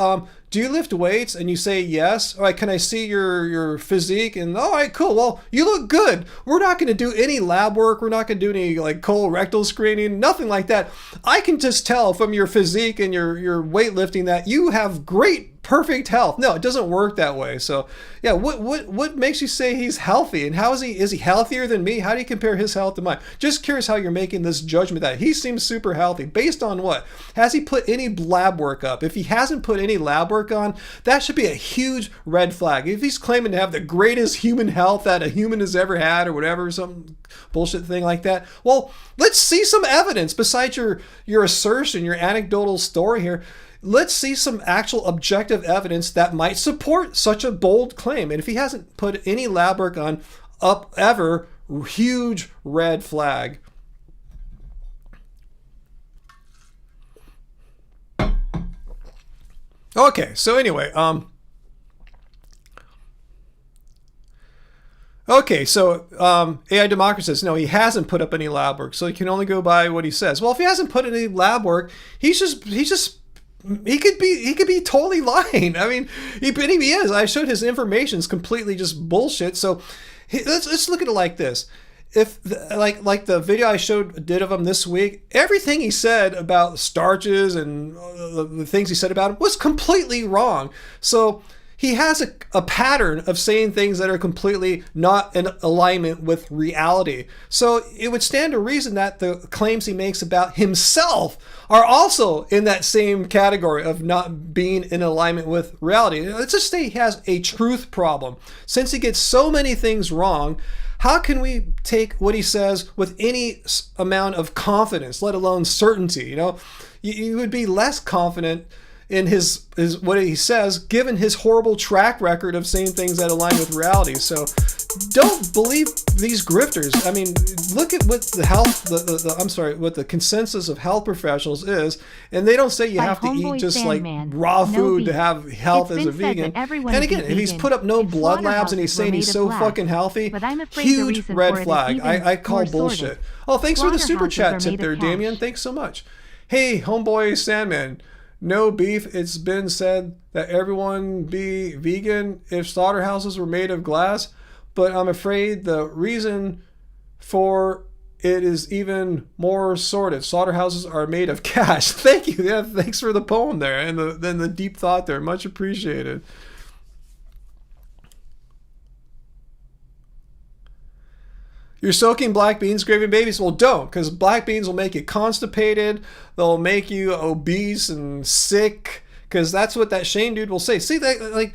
do you lift weights? And you say, yes. All right, can I see your physique? And all right, cool. Well, you look good. We're not going to do any lab work. We're not going to do any like colorectal screening, nothing like that. I can just tell from your physique and your weightlifting that you have great, perfect health. No, it doesn't work that way. So yeah, what makes you say he's healthy? And how is he healthier than me? How do you compare his health to mine? Just curious how you're making this judgment that he seems super healthy. Based on what? Has he put any lab work up? If he hasn't put any lab work on, that should be a huge red flag. If he's claiming to have the greatest human health that a human has ever had or whatever, some bullshit thing like that, well, let's see some evidence besides your assertion, your anecdotal story here. Let's see some actual objective evidence that might support such a bold claim. And if he hasn't put any lab work on up ever, huge red flag. Okay, so anyway, AI Democracy says, no, he hasn't put up any lab work, so he can only go by what he says. Well, if he hasn't put any lab work, he could be totally lying. I mean, he is. I showed his information is completely just bullshit. So let's look at it like this. If like the video I did of him this week, everything he said about starches and the things he said about him was completely wrong. So he has a pattern of saying things that are completely not in alignment with reality. So it would stand to reason that the claims he makes about himself are also in that same category of not being in alignment with reality. Let's just say he has a truth problem. Since he gets so many things wrong, how can we take what he says with any amount of confidence, let alone certainty? You would be less confident in his what he says, given his horrible track record of saying things that align with reality. So don't believe these grifters. I mean, look at what what the consensus of health professionals is, and they don't say you have to eat just like raw food to have health as a vegan. And again, if he's put up no blood labs and he's saying he's so fucking healthy, huge red flag. I call bullshit. Oh, thanks for the super chat tip there, Damien. Thanks so much. Hey, homeboy Sandman. No beef. It's been said that everyone be vegan if slaughterhouses were made of glass, but I'm afraid the reason for it is even more sordid. Slaughterhouses are made of cash. Thank you. Yeah, thanks for the poem there and the deep thought there. Much appreciated. You're soaking black beans, gravy babies? Well, don't, because black beans will make you constipated. They'll make you obese and sick, because that's what that Shane dude will say. See, that, like,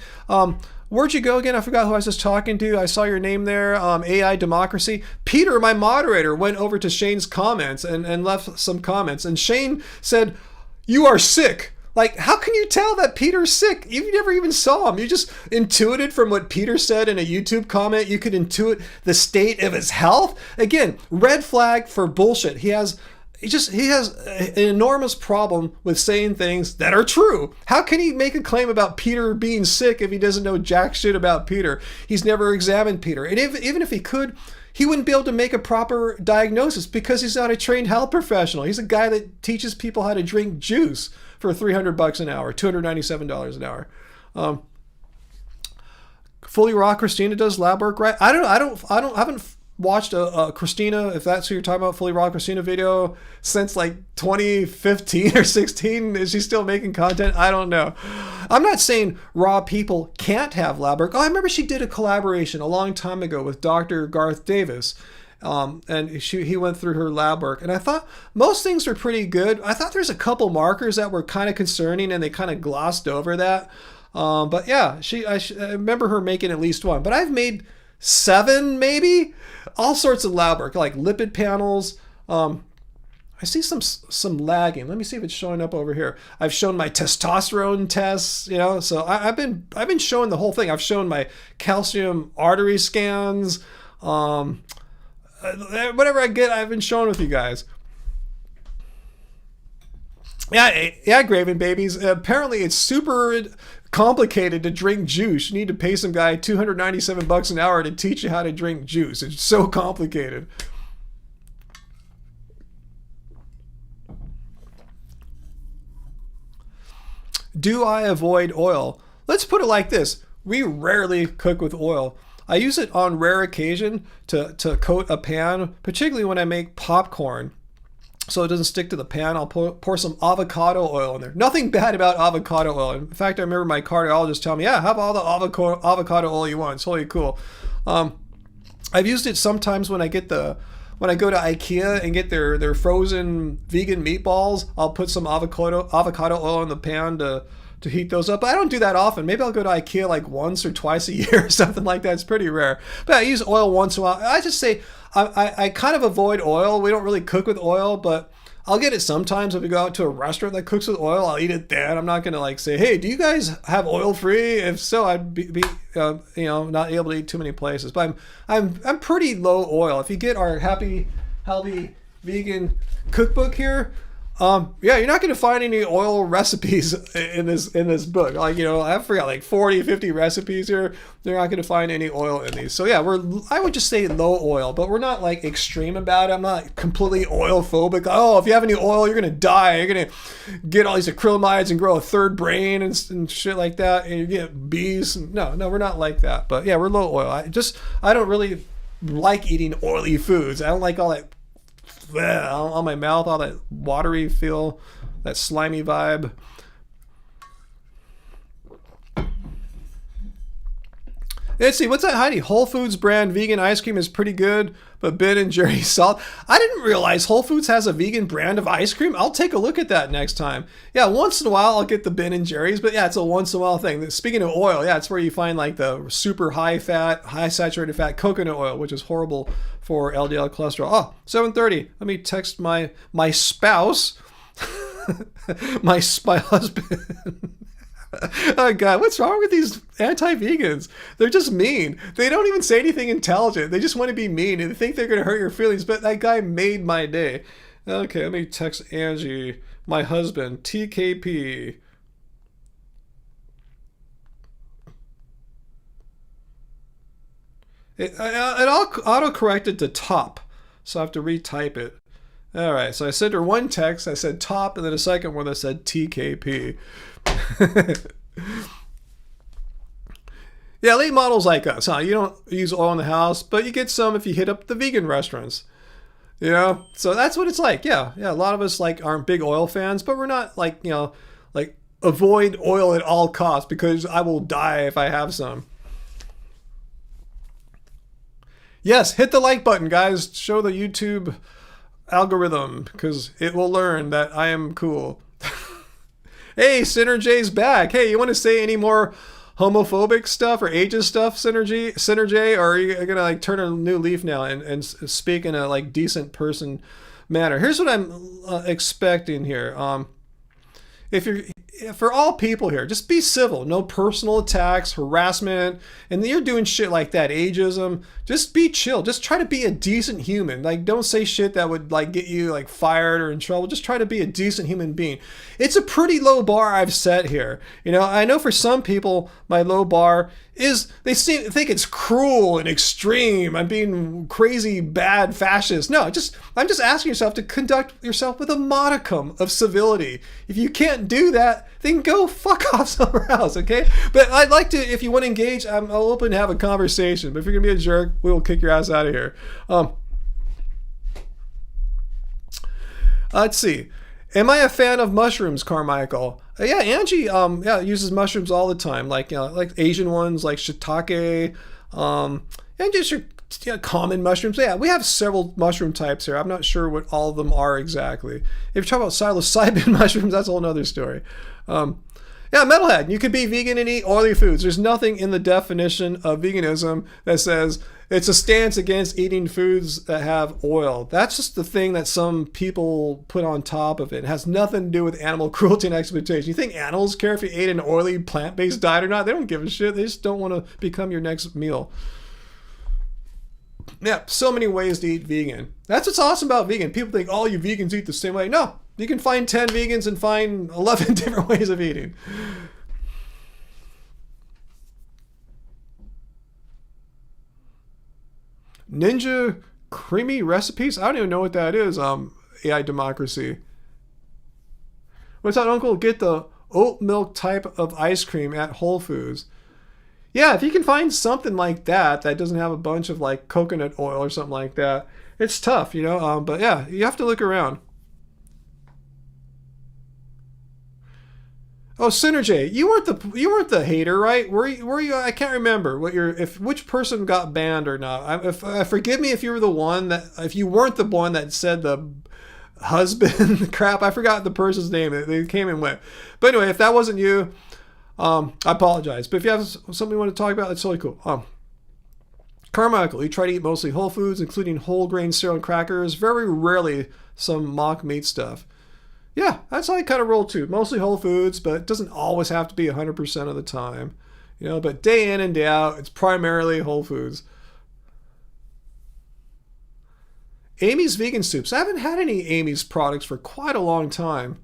where'd you go again? I forgot who I was just talking to. I saw your name there. AI Democracy. Peter, my moderator, went over to Shane's comments and left some comments. And Shane said, "You are sick." Like, how can you tell that Peter's sick? You never even saw him. You just intuited from what Peter said in a YouTube comment. You could intuit the state of his health. Again, red flag for bullshit. He has an enormous problem with saying things that are true. How can he make a claim about Peter being sick if he doesn't know jack shit about Peter? He's never examined Peter. And even if he could, he wouldn't be able to make a proper diagnosis because he's not a trained health professional. He's a guy that teaches people how to drink juice for $300 an hour, $297 an hour. Fully Raw Christina does lab work, right? I haven't watched a Christina, if that's who you're talking about, Fully Raw Christina video since like 2015 or 16. Is she still making content? I don't know. I'm not saying raw people can't have lab work. Oh, I remember she did a collaboration a long time ago with Dr. Garth Davis. And he went through her lab work, and I thought most things were pretty good. I thought there's a couple markers that were kind of concerning, and they kind of glossed over that. But yeah, I remember her making at least one. But I've made 7, maybe, all sorts of lab work, like lipid panels. I see some lagging. Let me see if it's showing up over here. I've shown my testosterone tests, So I've been showing the whole thing. I've shown my calcium artery scans. Whatever I get, I've been showing with you guys. Yeah, Graven babies. Apparently, it's super complicated to drink juice. You need to pay some guy $297 an hour to teach you how to drink juice. It's so complicated. Do I avoid oil? Let's put it like this. We rarely cook with oil. I use it on rare occasion to coat a pan, particularly when I make popcorn, so it doesn't stick to the pan. I'll pour some avocado oil in there. Nothing bad about avocado oil. In fact, I remember my cardiologist telling me, yeah, have all the avocado oil you want. It's totally cool. I've used it sometimes when I go to IKEA and get their frozen vegan meatballs. I'll put some avocado oil in the pan to heat those up. But I don't do that often. Maybe I'll go to IKEA like once or twice a year or something like that. It's pretty rare. But I use oil once in a while. I just say I kind of avoid oil. We don't really cook with oil, but I'll get it sometimes. If we go out to a restaurant that cooks with oil, I'll eat it then. I'm not going to like say, hey, do you guys have oil free? If so, I'd be not able to eat too many places. But I'm pretty low oil. If you get our Happy Healthy Vegan cookbook here, you're not going to find any oil recipes in this book. Like, I forgot like 40, 50 recipes here. They're not going to find any oil in these. So yeah, I would just say low oil, but we're not like extreme about it. I'm not completely oil phobic. Oh, if you have any oil, you're going to die. You're going to get all these acrylamides and grow a third brain and shit like that. And you get bees. No, we're not like that. But yeah, we're low oil. I don't really like eating oily foods. I don't like all that on my mouth, all that watery feel, that slimy vibe. Let's see, what's that, Heidi? Whole Foods brand vegan ice cream is pretty good, but Ben & Jerry's salt. I didn't realize Whole Foods has a vegan brand of ice cream. I'll take a look at that next time. Yeah, once in a while I'll get the Ben & Jerry's, but yeah, it's a once in a while thing. Speaking of oil, yeah, it's where you find like the super high fat, high saturated fat coconut oil, which is horrible for LDL cholesterol. Oh, 7:30. Let me text my spouse, my husband. Oh God, what's wrong with these anti-vegans? They're just mean. They don't even say anything intelligent. They just want to be mean and they think they're going to hurt your feelings. But that guy made my day. Okay, let me text Angie, my husband, TKP. It auto-corrected to top, so I have to retype it. All right, so I sent her one text. I said top, and then a second one that said TKP. Yeah, late models like us, huh? You don't use oil in the house, but you get some if you hit up the vegan restaurants. So that's what it's like. Yeah. A lot of us like aren't big oil fans, but we're not like like avoid oil at all costs because I will die if I have some. Yes, hit the like button, guys. Show the YouTube algorithm because it will learn that I am cool. Hey, Synergy's back. Hey, you want to say any more homophobic stuff or ageist stuff, Synergy, or are you gonna like turn a new leaf now and speak in a like decent person manner? Here's what I'm expecting here. If you're for all people here, just be civil. No personal attacks, harassment, and you're doing shit like that, ageism. Just be chill. Just try to be a decent human. Like, don't say shit that would like get you like fired or in trouble. Just try to be a decent human being. It's a pretty low bar I've set here. You know, I know for some people my low bar is they think it's cruel and extreme. I'm being crazy, bad, fascist. No, I'm just asking yourself to conduct yourself with a modicum of civility. If you can't do that, then go fuck off somewhere else, okay? But I'd like to, if you want to engage, I'm open to have a conversation. But if you're gonna be a jerk, we will kick your ass out of here. Let's see. Am I a fan of mushrooms, Carmichael? Yeah, Angie uses mushrooms all the time, like Asian ones like shiitake, and just your common mushrooms. Yeah, we have several mushroom types here. I'm not sure what all of them are exactly. If you're talking about psilocybin mushrooms, that's a whole other story. Yeah, Metalhead, you could be vegan and eat oily foods. There's nothing in the definition of veganism that says it's a stance against eating foods that have oil. That's just the thing that some people put on top of it. It has nothing to do with animal cruelty and exploitation. You think animals care if you ate an oily plant-based diet or not? They don't give a shit. They just don't want to become your next meal. Yeah, so many ways to eat vegan. That's what's awesome about vegan. People think, oh, you vegans eat the same way. No, you can find 10 vegans and find 11 different ways of eating. Ninja creamy recipes? I don't even know what that is. AI democracy. What's that, Uncle? Get the oat milk type of ice cream at Whole Foods. Yeah, if you can find something like that that doesn't have a bunch of like coconut oil or something like that, it's tough, you know. But yeah, you have to look around. Oh, Synergy, you weren't the hater, right? Were you? I can't remember which person got banned or not. Forgive me if you were the one that if you weren't the one that said the husband crap. I forgot the person's name. They came and went. But anyway, if that wasn't you, I apologize. But if you have something you want to talk about, that's totally cool. Carmichael, you try to eat mostly whole foods, including whole grain cereal and crackers. Very rarely some mock meat stuff. Yeah, that's how I kind of roll too. Mostly whole foods, but it doesn't always have to be 100% of the time. You know, but day in and day out, it's primarily whole foods. Amy's Vegan Soups. I haven't had any Amy's products for quite a long time.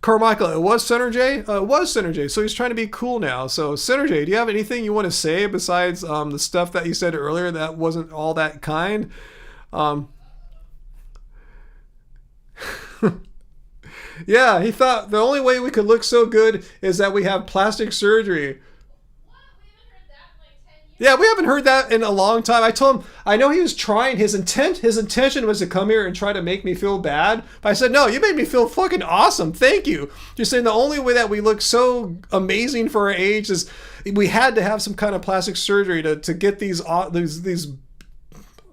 Carmichael, it was Synergy? It was Synergy, so he's trying to be cool now. So, Synergy, do you have anything you want to say besides the stuff that you said earlier that wasn't all that kind? Yeah, he thought the only way we could look so good is that we have plastic surgery. Yeah, we haven't heard that in a long time. I told him, I know he was trying, his intention was to come here and try to make me feel bad. But I said, no, you made me feel fucking awesome. Thank you. Just saying the only way that we look so amazing for our age is we had to have some kind of plastic surgery to get these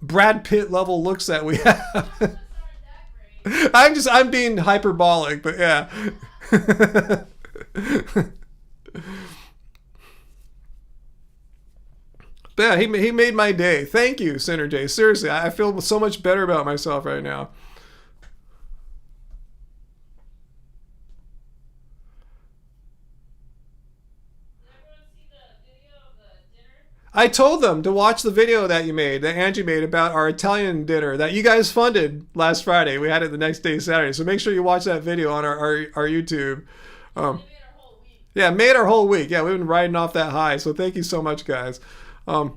Brad Pitt level looks that we have. I'm being hyperbolic, but yeah. Yeah, he made my day. Thank you, Synergy. Seriously, I feel so much better about myself right now. I told them to watch the video that Angie made about our Italian dinner that you guys funded last Friday. We had it the next day, Saturday. So make sure you watch that video on our YouTube. Yeah, made our whole week. Yeah, we've been riding off that high. So thank you so much, guys. Yeah,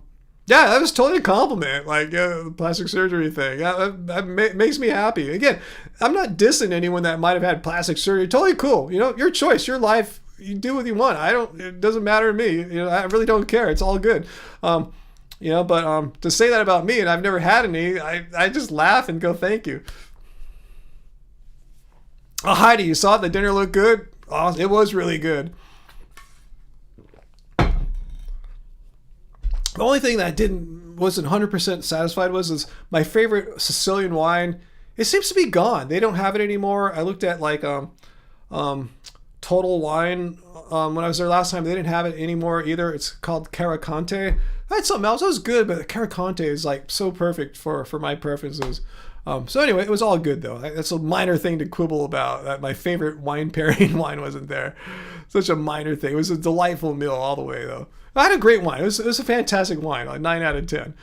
that was totally a compliment. Like the plastic surgery thing. Yeah, that makes me happy. Again, I'm not dissing anyone that might have had plastic surgery. Totally cool. You know, your choice, your life. You do what you want. It doesn't matter to me. You know, I really don't care. It's all good. You know, but to say that about me, and I've never had any, I just laugh and go, thank you. Oh, Heidi, you saw it? The dinner looked good? Oh, it was really good. But The only thing that I wasn't 100% satisfied is my favorite Sicilian wine. It seems to be gone. They don't have it anymore. I looked at like Total Wine when I was there last time. They didn't have it anymore either. It's called Caracante. I had something else. It was good, but Caracante is like so perfect for my preferences. So anyway, it was all good though. That's a minor thing to quibble about. That my favorite wine pairing wine wasn't there. Such a minor thing. It was a delightful meal all the way though. I had a great wine. It was a fantastic wine. Like 9 out of 10.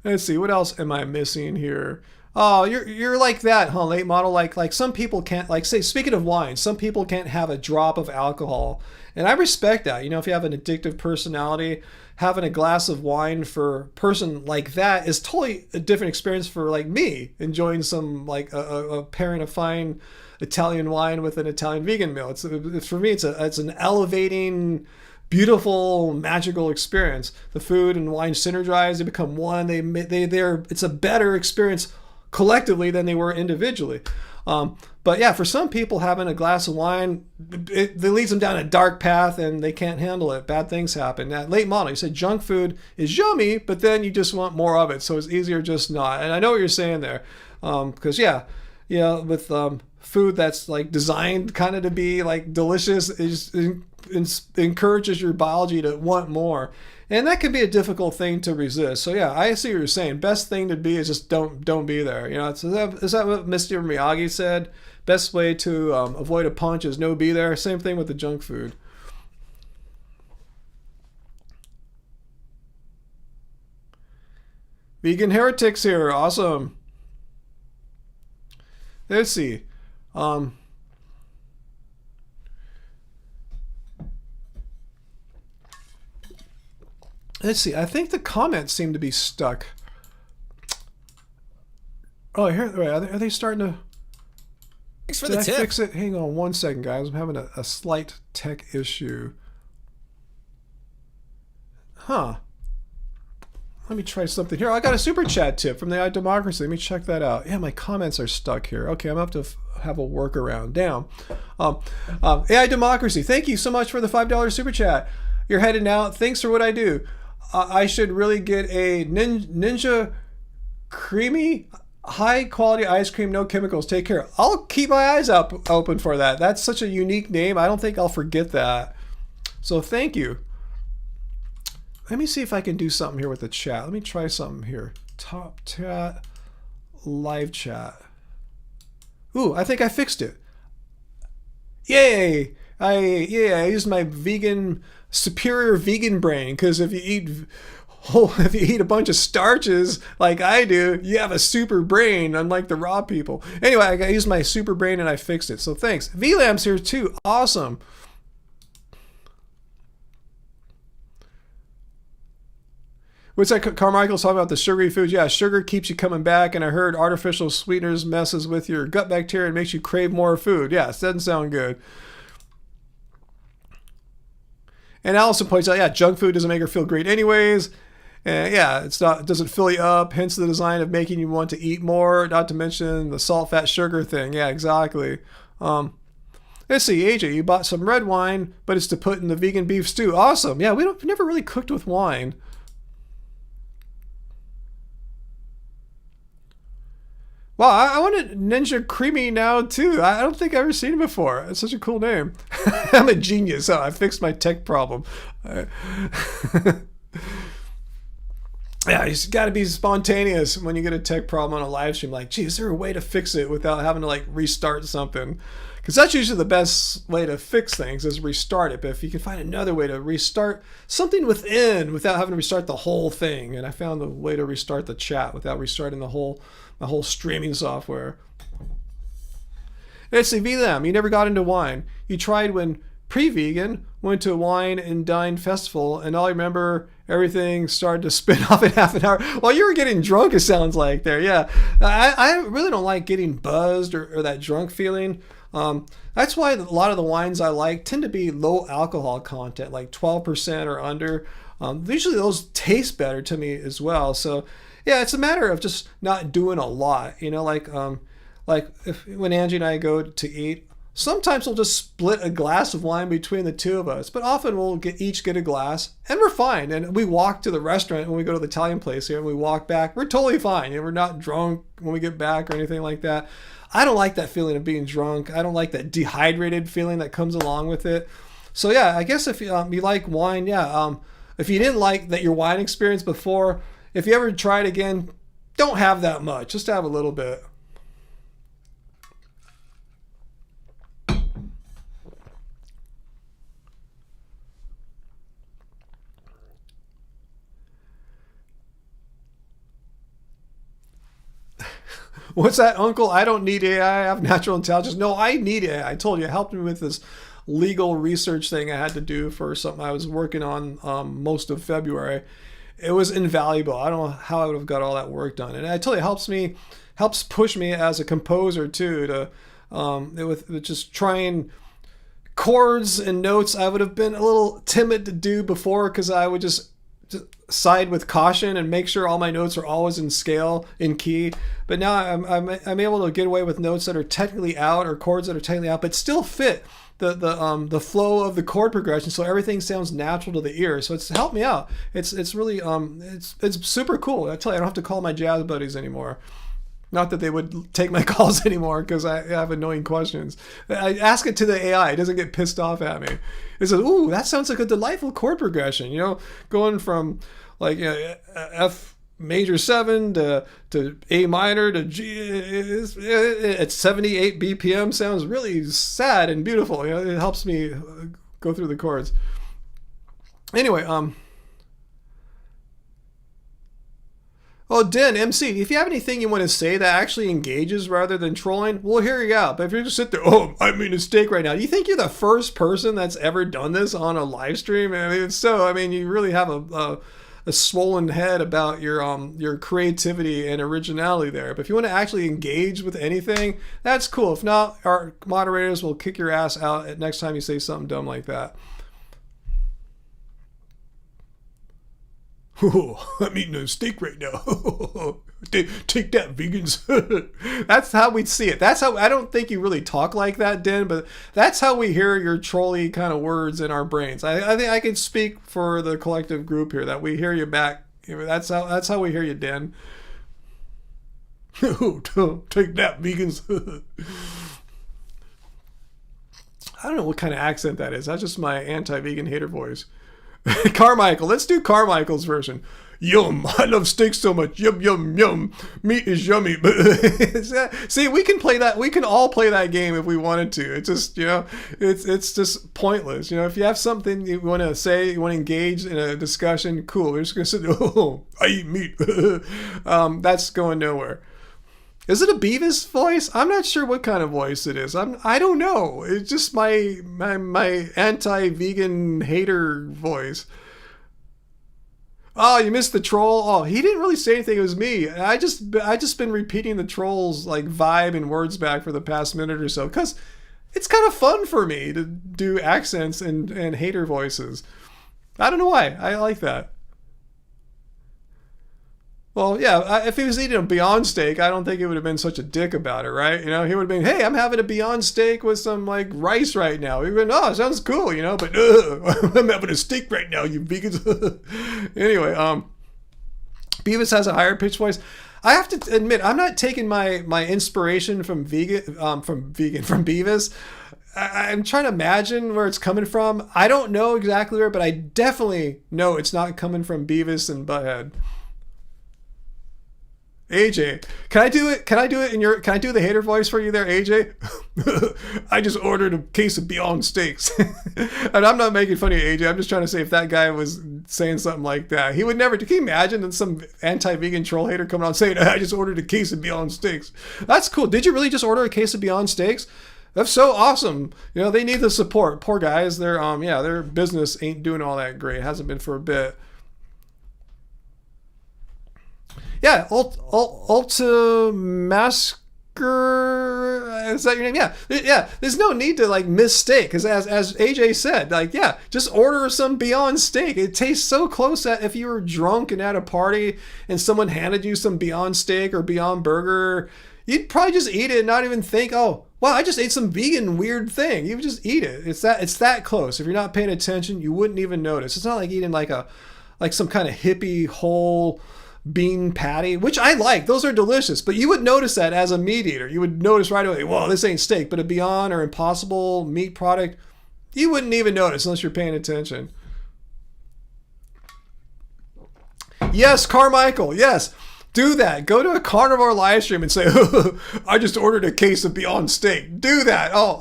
Let's see, what else am I missing here? Oh, you're like that, huh, late model? Like some people can't, like, say, speaking of wine, some people can't have a drop of alcohol, and I respect that. You know, if you have an addictive personality, having a glass of wine for a person like that is totally a different experience for like me enjoying some like a pairing of fine Italian wine with an Italian vegan meal. It's for me, it's an elevating, beautiful, magical experience. The food and wine synergize; they become one. It's a better experience collectively than they were individually. But yeah, for some people, having a glass of wine, it leads them down a dark path and they can't handle it. Bad things happen. That late model, you said junk food is yummy, but then you just want more of it. So it's easier just not. And I know what you're saying there. Because with food that's like designed kind of to be like delicious, encourages your biology to want more. And that can be a difficult thing to resist. So yeah, I see what you're saying. Best thing to be is just don't be there. You know, is that what Mr. Miyagi said? Best way to avoid a punch is no be there. Same thing with the junk food. Vegan heretics here, awesome. Let's see. Let's see. I think the comments seem to be stuck. Oh, here. Wait, are they starting to? Thanks for Did the I tip. fix it? Hang on one second, guys. I'm having a slight tech issue. Huh. Let me try something here. I got a super chat tip from the AI Democracy. Let me check that out. Yeah, my comments are stuck here. Okay, I'm going to have to have a workaround. Down. AI Democracy, thank you so much for the $5 super chat. You're headed out. Thanks for what I do. I should really get a Ninja Creamy high quality ice cream, no chemicals. Take care. I'll keep my eyes open for that. That's such a unique name. I don't think I'll forget that. So thank you. Let me see if I can do something here with the chat. Let me try something here. Top chat, live chat. Ooh, I think I fixed it. Yay! I used my superior vegan brain, because if you eat a bunch of starches like I do, you have a super brain, unlike the raw people. Anyway, I used my super brain and I fixed it. So thanks. VLAM's here too. Awesome. What's that Carmichael's talking about, the sugary foods? Yeah, sugar keeps you coming back, and I heard artificial sweeteners messes with your gut bacteria and makes you crave more food. Yeah, it doesn't sound good. And Allison points out, yeah, junk food doesn't make her feel great anyways. And yeah, it doesn't fill you up, hence the design of making you want to eat more, not to mention the salt, fat, sugar thing. Yeah, exactly. Let's see, AJ, you bought some red wine, but it's to put in the vegan beef stew. Awesome. Yeah, we've never really cooked with wine. Wow, I want a Ninja Creamy now too. I don't think I've ever seen it before. It's such a cool name. I'm a genius. Oh, I fixed my tech problem. Yeah, you got to be spontaneous when you get a tech problem on a live stream. Like, gee, is there a way to fix it without having to like restart something? Because that's usually the best way to fix things, is restart it. But if you can find another way to restart something within without having to restart the whole thing, and I found a way to restart the chat without restarting the whole streaming software. Let's see, VLAM, you never got into wine. You tried when pre-vegan, went to a wine and dine festival, and all I remember, everything started to spin off in half an hour. Well, you were getting drunk, it sounds like there. Yeah, I really don't like getting buzzed or that drunk feeling. That's why a lot of the wines I like tend to be low alcohol content, like 12% or under. Usually those taste better to me as well. So yeah, it's a matter of just not doing a lot, you know, like if when Angie and I go to eat, Sometimes we'll just split a glass of wine between the two of us, but often we'll each get a glass and we're fine. And we walk to the restaurant when we go to the Italian place here and we walk back, we're totally fine. We're not drunk when we get back or anything like that. I don't like that feeling of being drunk. I don't like that dehydrated feeling that comes along with it. So yeah, I guess if you like wine, yeah. If you didn't like that your wine experience before, if you ever try it again, don't have that much. Just have a little bit. What's that, Uncle? I don't need AI. I have natural intelligence. No, I need AI. I told you, it helped me with this legal research thing I had to do for something I was working on most of February. It was invaluable. I don't know how I would have got all that work done. And I tell you, it helps push me as a composer too to with just trying chords and notes I would have been a little timid to do before because I would just side with caution and make sure all my notes are always in scale, in key. But now I'm able to get away with notes that are technically out or chords that are technically out, but still fit the flow of the chord progression, so everything sounds natural to the ear. So it's helped me out. It's really it's super cool. I tell you, I don't have to call my jazz buddies anymore. Not that they would take my calls anymore because I have annoying questions. I ask it to the AI. It doesn't get pissed off at me. It says, ooh, that sounds like a delightful chord progression. Going from like F major 7 to A minor to G at 78 BPM sounds really sad and beautiful. It helps me go through the chords. Anyway, Oh, Den, MC, if you have anything you want to say that actually engages rather than trolling, we'll hear you out. But if you just sit there, oh, I made a mistake right now. Do you think you're the first person that's ever done this on a live stream? You really have a swollen head about your creativity and originality there. But if you want to actually engage with anything, that's cool. If not, our moderators will kick your ass out next time you say something dumb like that. Oh, I'm eating a steak right now. Take that, vegans. That's how we'd see it. That's how, I don't think you really talk like that, Den, but that's how we hear your trolly kind of words in our brains. I think I can speak for the collective group here that we hear you back. That's how we hear you, Den. Take that, vegans. I don't know what kind of accent that is. That's just my anti-vegan hater voice. Carmichael, let's do Carmichael's version. Yum, I love steak so much. Yum, yum, yum. Meat is yummy. See, we can play that. We can all play that game if we wanted to. It's just, it's just pointless. If you have something you want to say, you want to engage in a discussion, cool. We're just going to sit there, oh, I eat meat. That's going nowhere. Is it a Beavis voice? I'm not sure what kind of voice it is. I don't know. It's just my anti-vegan hater voice. Oh, you missed the troll. Oh, he didn't really say anything. It was me. I just been repeating the troll's like vibe and words back for the past minute or so because it's kind of fun for me to do accents and hater voices. I don't know why. I like that. Well, yeah, if he was eating a Beyond Steak, I don't think he would have been such a dick about it, right? He would have been, hey, I'm having a Beyond Steak with some, like, rice right now. He would have been, oh, sounds cool, but I'm having a steak right now, you vegans. Anyway, Beavis has a higher pitched voice. I have to admit, I'm not taking my inspiration from Beavis. I'm trying to imagine where it's coming from. I don't know exactly where, but I definitely know it's not coming from Beavis and Butthead. AJ, can I do it? Can I do the hater voice for you there, AJ? I just ordered a case of Beyond Steaks. And I'm not making fun of you, AJ. I'm just trying to say if that guy was saying something like that, he would never. Can you imagine that some anti-vegan troll hater coming on saying, I just ordered a case of Beyond Steaks? That's cool. Did you really just order a case of Beyond Steaks? That's so awesome. They need the support. Poor guys. Their business ain't doing all that great. It hasn't been for a bit. Yeah, Ultimasker, is that your name? Yeah. There's no need to like mistake, because as AJ said, just order some Beyond Steak. It tastes so close that if you were drunk and at a party and someone handed you some Beyond Steak or Beyond Burger, you'd probably just eat it and not even think, oh, wow, I just ate some vegan weird thing. You just eat it. It's that close. If you're not paying attention, you wouldn't even notice. It's not like eating like some kind of hippie whole bean patty, which I like. Those are delicious, but you would notice that as a meat eater. You would notice right away, whoa, this ain't steak. But a Beyond or Impossible meat product, you wouldn't even notice unless you're paying attention. Yes, Carmichael, yes. Do that. Go to a carnivore live stream and say, I just ordered a case of Beyond Steak. Do that. Oh,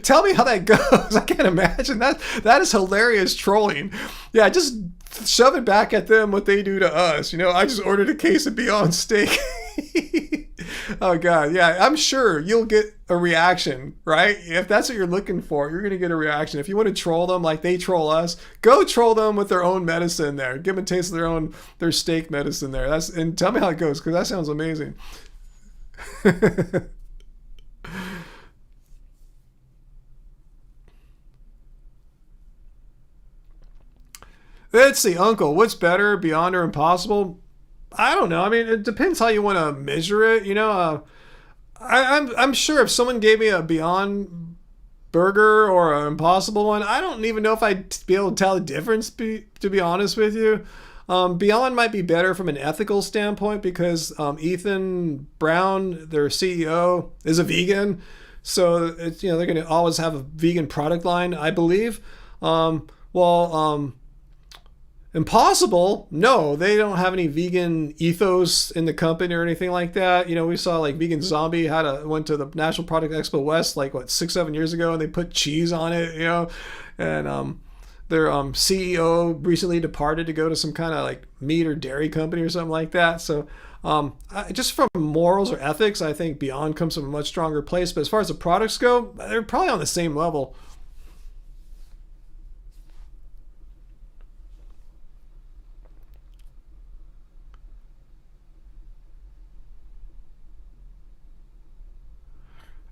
tell me how that goes. I can't imagine that. That is hilarious trolling. Yeah, just shove it back at them what they do to us. I just ordered a case of Beyond Steak. Oh God, yeah, I'm sure you'll get a reaction, right? If that's what you're looking for, you're gonna get a reaction. If you want to troll them like they troll us, go troll them with their own medicine there. Give them a taste of their steak medicine there. And tell me how it goes, because that sounds amazing. Let's see, Uncle, what's better, Beyond or Impossible? I don't know. I mean, it depends how you want to measure it. I'm sure if someone gave me a Beyond Burger or an Impossible one, I don't even know if I'd be able to tell the difference. To be honest with you, Beyond might be better from an ethical standpoint because Ethan Brown, their CEO, is a vegan, so it's they're going to always have a vegan product line, I believe. Well. Impossible, no, they don't have any vegan ethos in the company or anything like that. We saw like Vegan Zombie went to the National Product Expo West like 6-7 years ago, and they put cheese on it, and their CEO recently departed to go to some kind of like meat or dairy company or something like that. So just from morals or ethics, I think Beyond comes from a much stronger place. But as far as the products go, they're probably on the same level.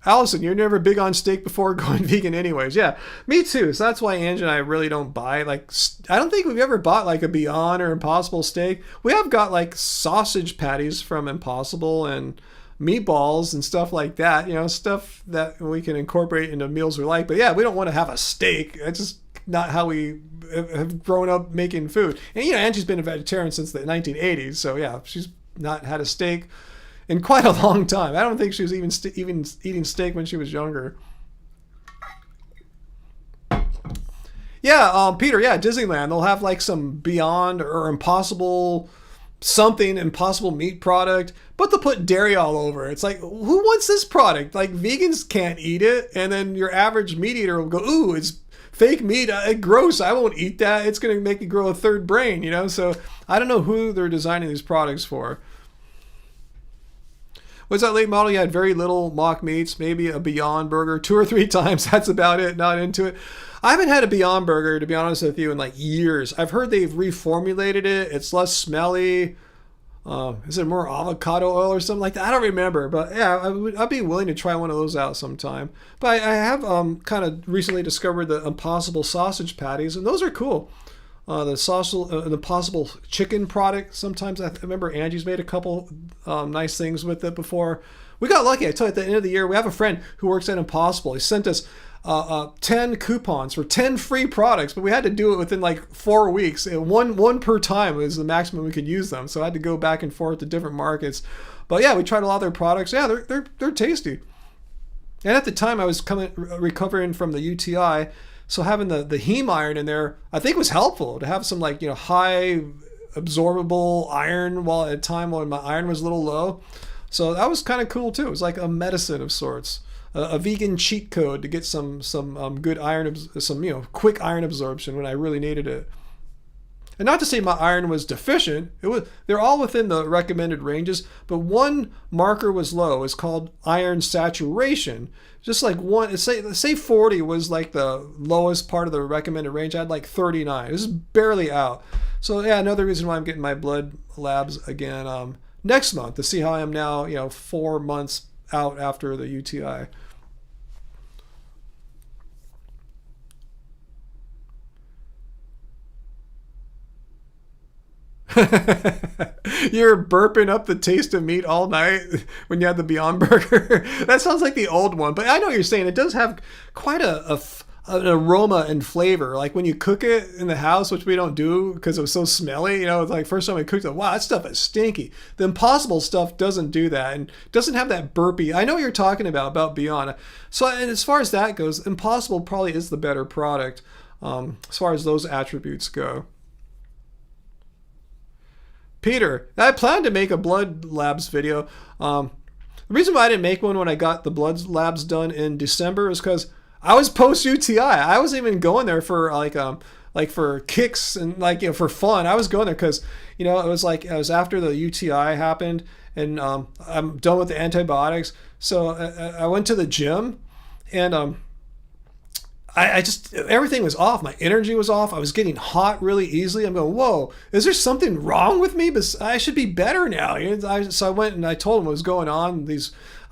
Allison, you're never big on steak before going vegan anyways. Yeah, me too. So that's why Angie and I really don't buy, I don't think we've ever bought like a Beyond or Impossible steak. We have got like sausage patties from Impossible and meatballs and stuff like that, stuff that we can incorporate into meals we like. But yeah, we don't want to have a steak. That's just not how we have grown up making food. And Angie's been a vegetarian since the 1980s. So yeah, she's not had a steak in quite a long time. I don't think she was even eating steak when she was younger. Yeah, Peter, yeah, Disneyland, they'll have like some Beyond or Impossible Impossible meat product, but they'll put dairy all over it. It's like, who wants this product? Like, vegans can't eat it, and then your average meat eater will go, ooh, it's fake meat, gross, I won't eat that. It's going to make me grow a third brain, So I don't know who they're designing these products for. Was that late model? You had very little mock meats, maybe a Beyond Burger 2 or 3 times. That's about it. Not into it. I haven't had a Beyond Burger, to be honest with you, in like years. I've heard they've reformulated it. It's less smelly. Is it more avocado oil or something like that? I don't remember. But yeah, I'd be willing to try one of those out sometime. But I have kind of recently discovered the Impossible sausage patties, and those are cool. The Impossible chicken product. Sometimes I remember Angie's made a couple nice things with it before. We got lucky. I tell you, at the end of the year, we have a friend who works at Impossible. He sent us 10 coupons for 10 free products, but we had to do it within like 4 weeks. One per time was the maximum we could use them. So I had to go back and forth to different markets. But yeah, we tried a lot of their products. Yeah, they're tasty. And at the time, I was recovering from the UTI. So having the heme iron in there, I think was helpful to have some high absorbable iron while at a time when my iron was a little low. So that was kind of cool too. It was like a medicine of sorts, a vegan cheat code to get some good iron, some quick iron absorption when I really needed it. And not to say my iron was deficient. They're all within the recommended ranges, but one marker was low. It's called iron saturation. Just like say 40 was like the lowest part of the recommended range. I had like 39. This is barely out. So yeah, another reason why I'm getting my blood labs again next month to see how I am now, 4 months out after the UTI. You're burping up the taste of meat all night when you had the Beyond Burger. That sounds like the old one, but I know what you're saying. It does have quite an aroma and flavor. Like when you cook it in the house, which we don't do because it was so smelly. You know, it's like first time I cooked it, wow, that stuff is stinky. The Impossible stuff doesn't do that and doesn't have that burpy. I know what you're talking about Beyond. So, and as far as that goes, Impossible probably is the better product as far as those attributes go. Peter, I planned to make a blood labs video. The reason why I didn't make one when I got the blood labs done in December is because I was post UTI. I wasn't even going there for like for kicks and like, you know, for fun. I was going there because, you know, it was like I was after the UTI happened and I'm done with the antibiotics. So I went to the gym and I just, everything was off. My energy was off. I was getting hot really easily. I'm going, whoa, is there something wrong with me? But I should be better now. So I went and I told him what was going on.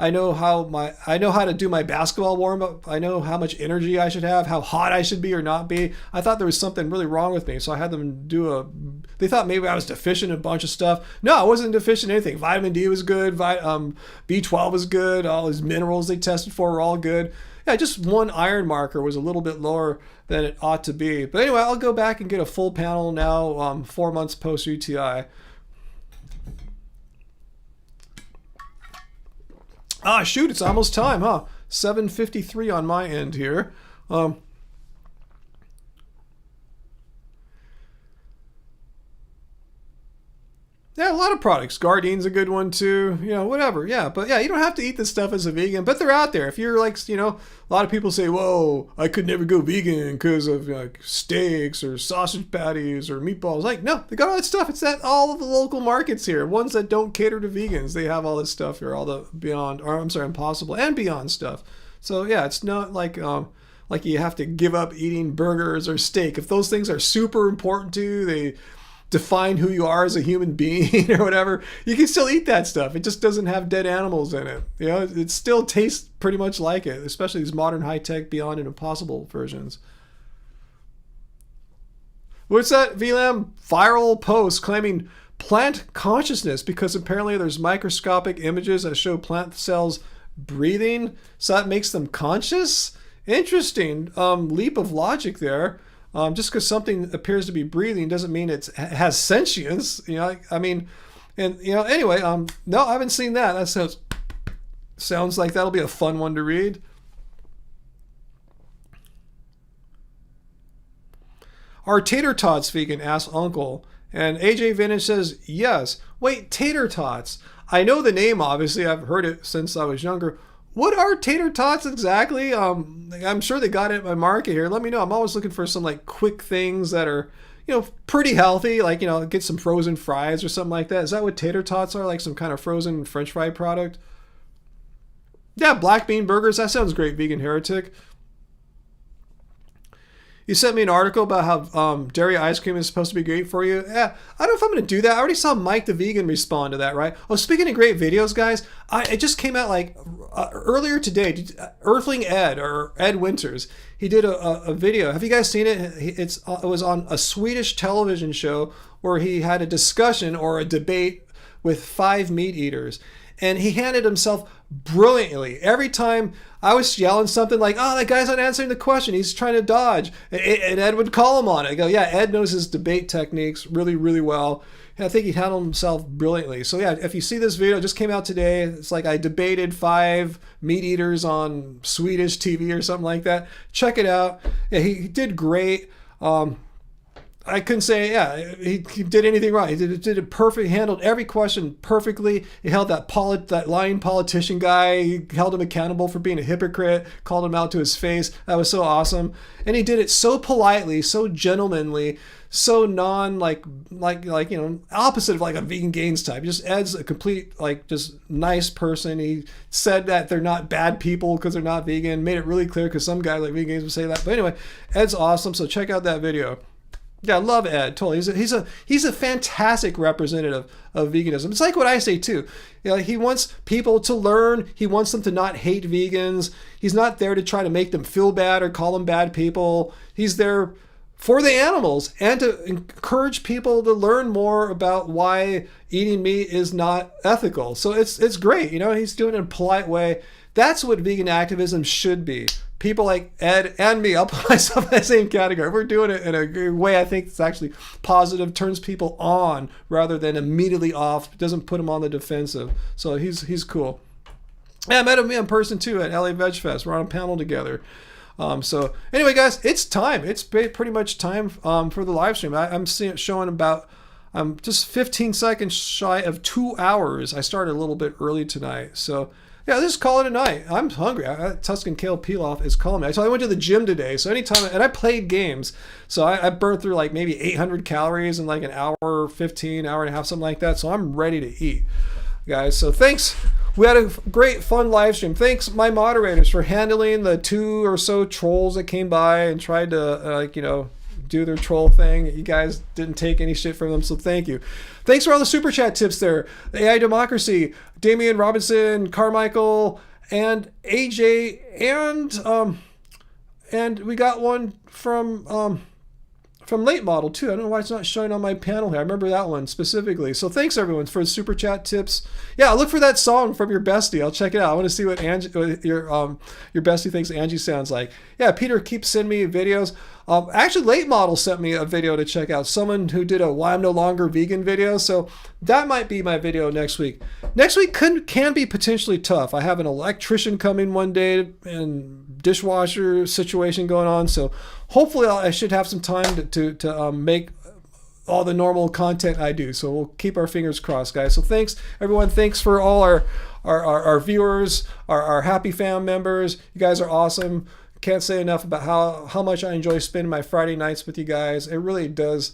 I know how to do my basketball warm up. I know how much energy I should have, how hot I should be or not be. I thought there was something really wrong with me. So I had them they thought maybe I was deficient in a bunch of stuff. No, I wasn't deficient in anything. Vitamin D was good. B12 was good. All these minerals they tested for were all good. Yeah, just one iron marker was a little bit lower than it ought to be. But anyway, I'll go back and get a full panel now, 4 months post UTI. Ah, shoot, it's almost time, huh? 7:53 on my end here. Yeah, a lot of products. Gardine's a good one too. You know, whatever. Yeah, but yeah, you don't have to eat this stuff as a vegan, but they're out there. If you're like, you know, a lot of people say, "Whoa, I could never go vegan because of like steaks or sausage patties or meatballs." Like, no, they got all that stuff. It's at all of the local markets here. Ones that don't cater to vegans, they have all this stuff here, all the Beyond, or I'm sorry, Impossible and Beyond stuff. So yeah, it's not like you have to give up eating burgers or steak. If those things are super important to you, they define who you are as a human being or whatever, you can still eat that stuff. It just doesn't have dead animals in it. You know, it still tastes pretty much like it, especially these modern high-tech Beyond and Impossible versions. What's that, VLAM? Viral post claiming plant consciousness because apparently there's microscopic images that show plant cells breathing, so that makes them conscious? Interesting leap of logic there. Just because something appears to be breathing doesn't mean it has sentience. You know, I mean, and you know, anyway, no, I haven't seen that. That sounds like that'll be a fun one to read. Are tater tots vegan? Asks Uncle. And AJ Vintage says yes. Wait, tater tots. I know the name, obviously. I've heard it since I was younger. What are tater tots exactly? I'm sure they got it at my market here. Let me know. I'm always looking for some like quick things that are, you know, pretty healthy. Like, you know, get some frozen fries or something like that. Is that what tater tots are? Like some kind of frozen French fry product? Yeah, black bean burgers. That sounds great, Vegan Heretic. You sent me an article about how dairy ice cream is supposed to be great for you. Yeah, I don't know if I'm going to do that. I already saw Mike the Vegan respond to that, right? Oh, speaking of great videos, guys, it just came out like earlier today. Earthling Ed, or Ed Winters, he did a video. Have you guys seen it? It was on a Swedish television show where he had a discussion or a debate with 5 meat eaters. And he handled himself brilliantly. Every time I was yelling something like, "Oh, that guy's not answering the question. He's trying to dodge." And Ed would call him on it. I go, yeah, Ed knows his debate techniques really, really well. And I think he handled himself brilliantly. So yeah, if you see this video, it just came out today. It's like I debated 5 meat eaters on Swedish TV or something like that. Check it out. Yeah, he did great. I couldn't say, yeah, he did anything wrong. He did it perfect. He handled every question perfectly. He held that lying politician guy. He held him accountable for being a hypocrite, called him out to his face. That was so awesome. And he did it so politely, so gentlemanly, so you know, opposite of like a Vegan Gains type. He just Ed's a complete, like, just nice person. He said that they're not bad people because they're not vegan. Made it really clear because some guys like Vegan Gains would say that. But anyway, Ed's awesome. So check out that video. Yeah, I love Ed. Totally, he's a fantastic representative of veganism. It's like what I say too. You know, he wants people to learn. He wants them to not hate vegans. He's not there to try to make them feel bad or call them bad people. He's there for the animals and to encourage people to learn more about why eating meat is not ethical. So it's great. You know, he's doing it in a polite way. That's what vegan activism should be. People like Ed and me, I'll put myself in the same category. We're doing it in a way I think it's actually positive, turns people on rather than immediately off, doesn't put them on the defensive. So he's cool. Yeah, I met him in person too at LA Veg Fest. We're on a panel together. So anyway, guys, it's time. It's pretty much time for the live stream. I'm showing about, I'm just 15 seconds shy of 2 hours. I started a little bit early tonight. So yeah, let's call it a night. I'm hungry. Tuscan Kale Pilaf is calling me. So I went to the gym today. So anytime, and I played games. So I burned through like maybe 800 calories in like an hour, 15, hour and a half, something like that. So I'm ready to eat, guys. So thanks. We had a great, fun live stream. Thanks, my moderators, for handling the 2 or so trolls that came by and tried to, do their troll thing. You guys didn't take any shit from them, so thank you. Thanks for all the super chat tips there. The AI Democracy, Damian Robinson, Carmichael, and AJ, and we got one from Late Model too. I don't know why it's not showing on my panel here. I remember that one specifically. So thanks everyone for the super chat tips. Yeah, look for that song from your bestie. I'll check it out. I want to see what your bestie thinks Angie sounds like. Yeah, Peter keeps sending me videos. Actually, Late Model sent me a video to check out. Someone who did a Why I'm No Longer Vegan video. So that might be my video next week. Next week can be potentially tough. I have an electrician coming one day and dishwasher situation going on. So hopefully I should have some time to make all the normal content I do. So we'll keep our fingers crossed, guys. So thanks, everyone. Thanks for all our viewers, our happy fam members. You guys are awesome. Can't say enough about how much I enjoy spending my Friday nights with you guys. It really does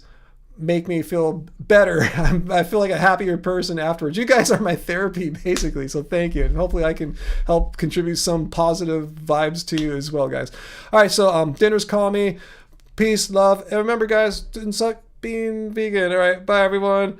make me feel better. I feel like a happier person afterwards. You guys are my therapy, basically. So thank you. And hopefully I can help contribute some positive vibes to you as well, guys. All right, so dinner's calling me. Peace, love. And remember, guys, didn't suck being vegan. All right, bye, everyone.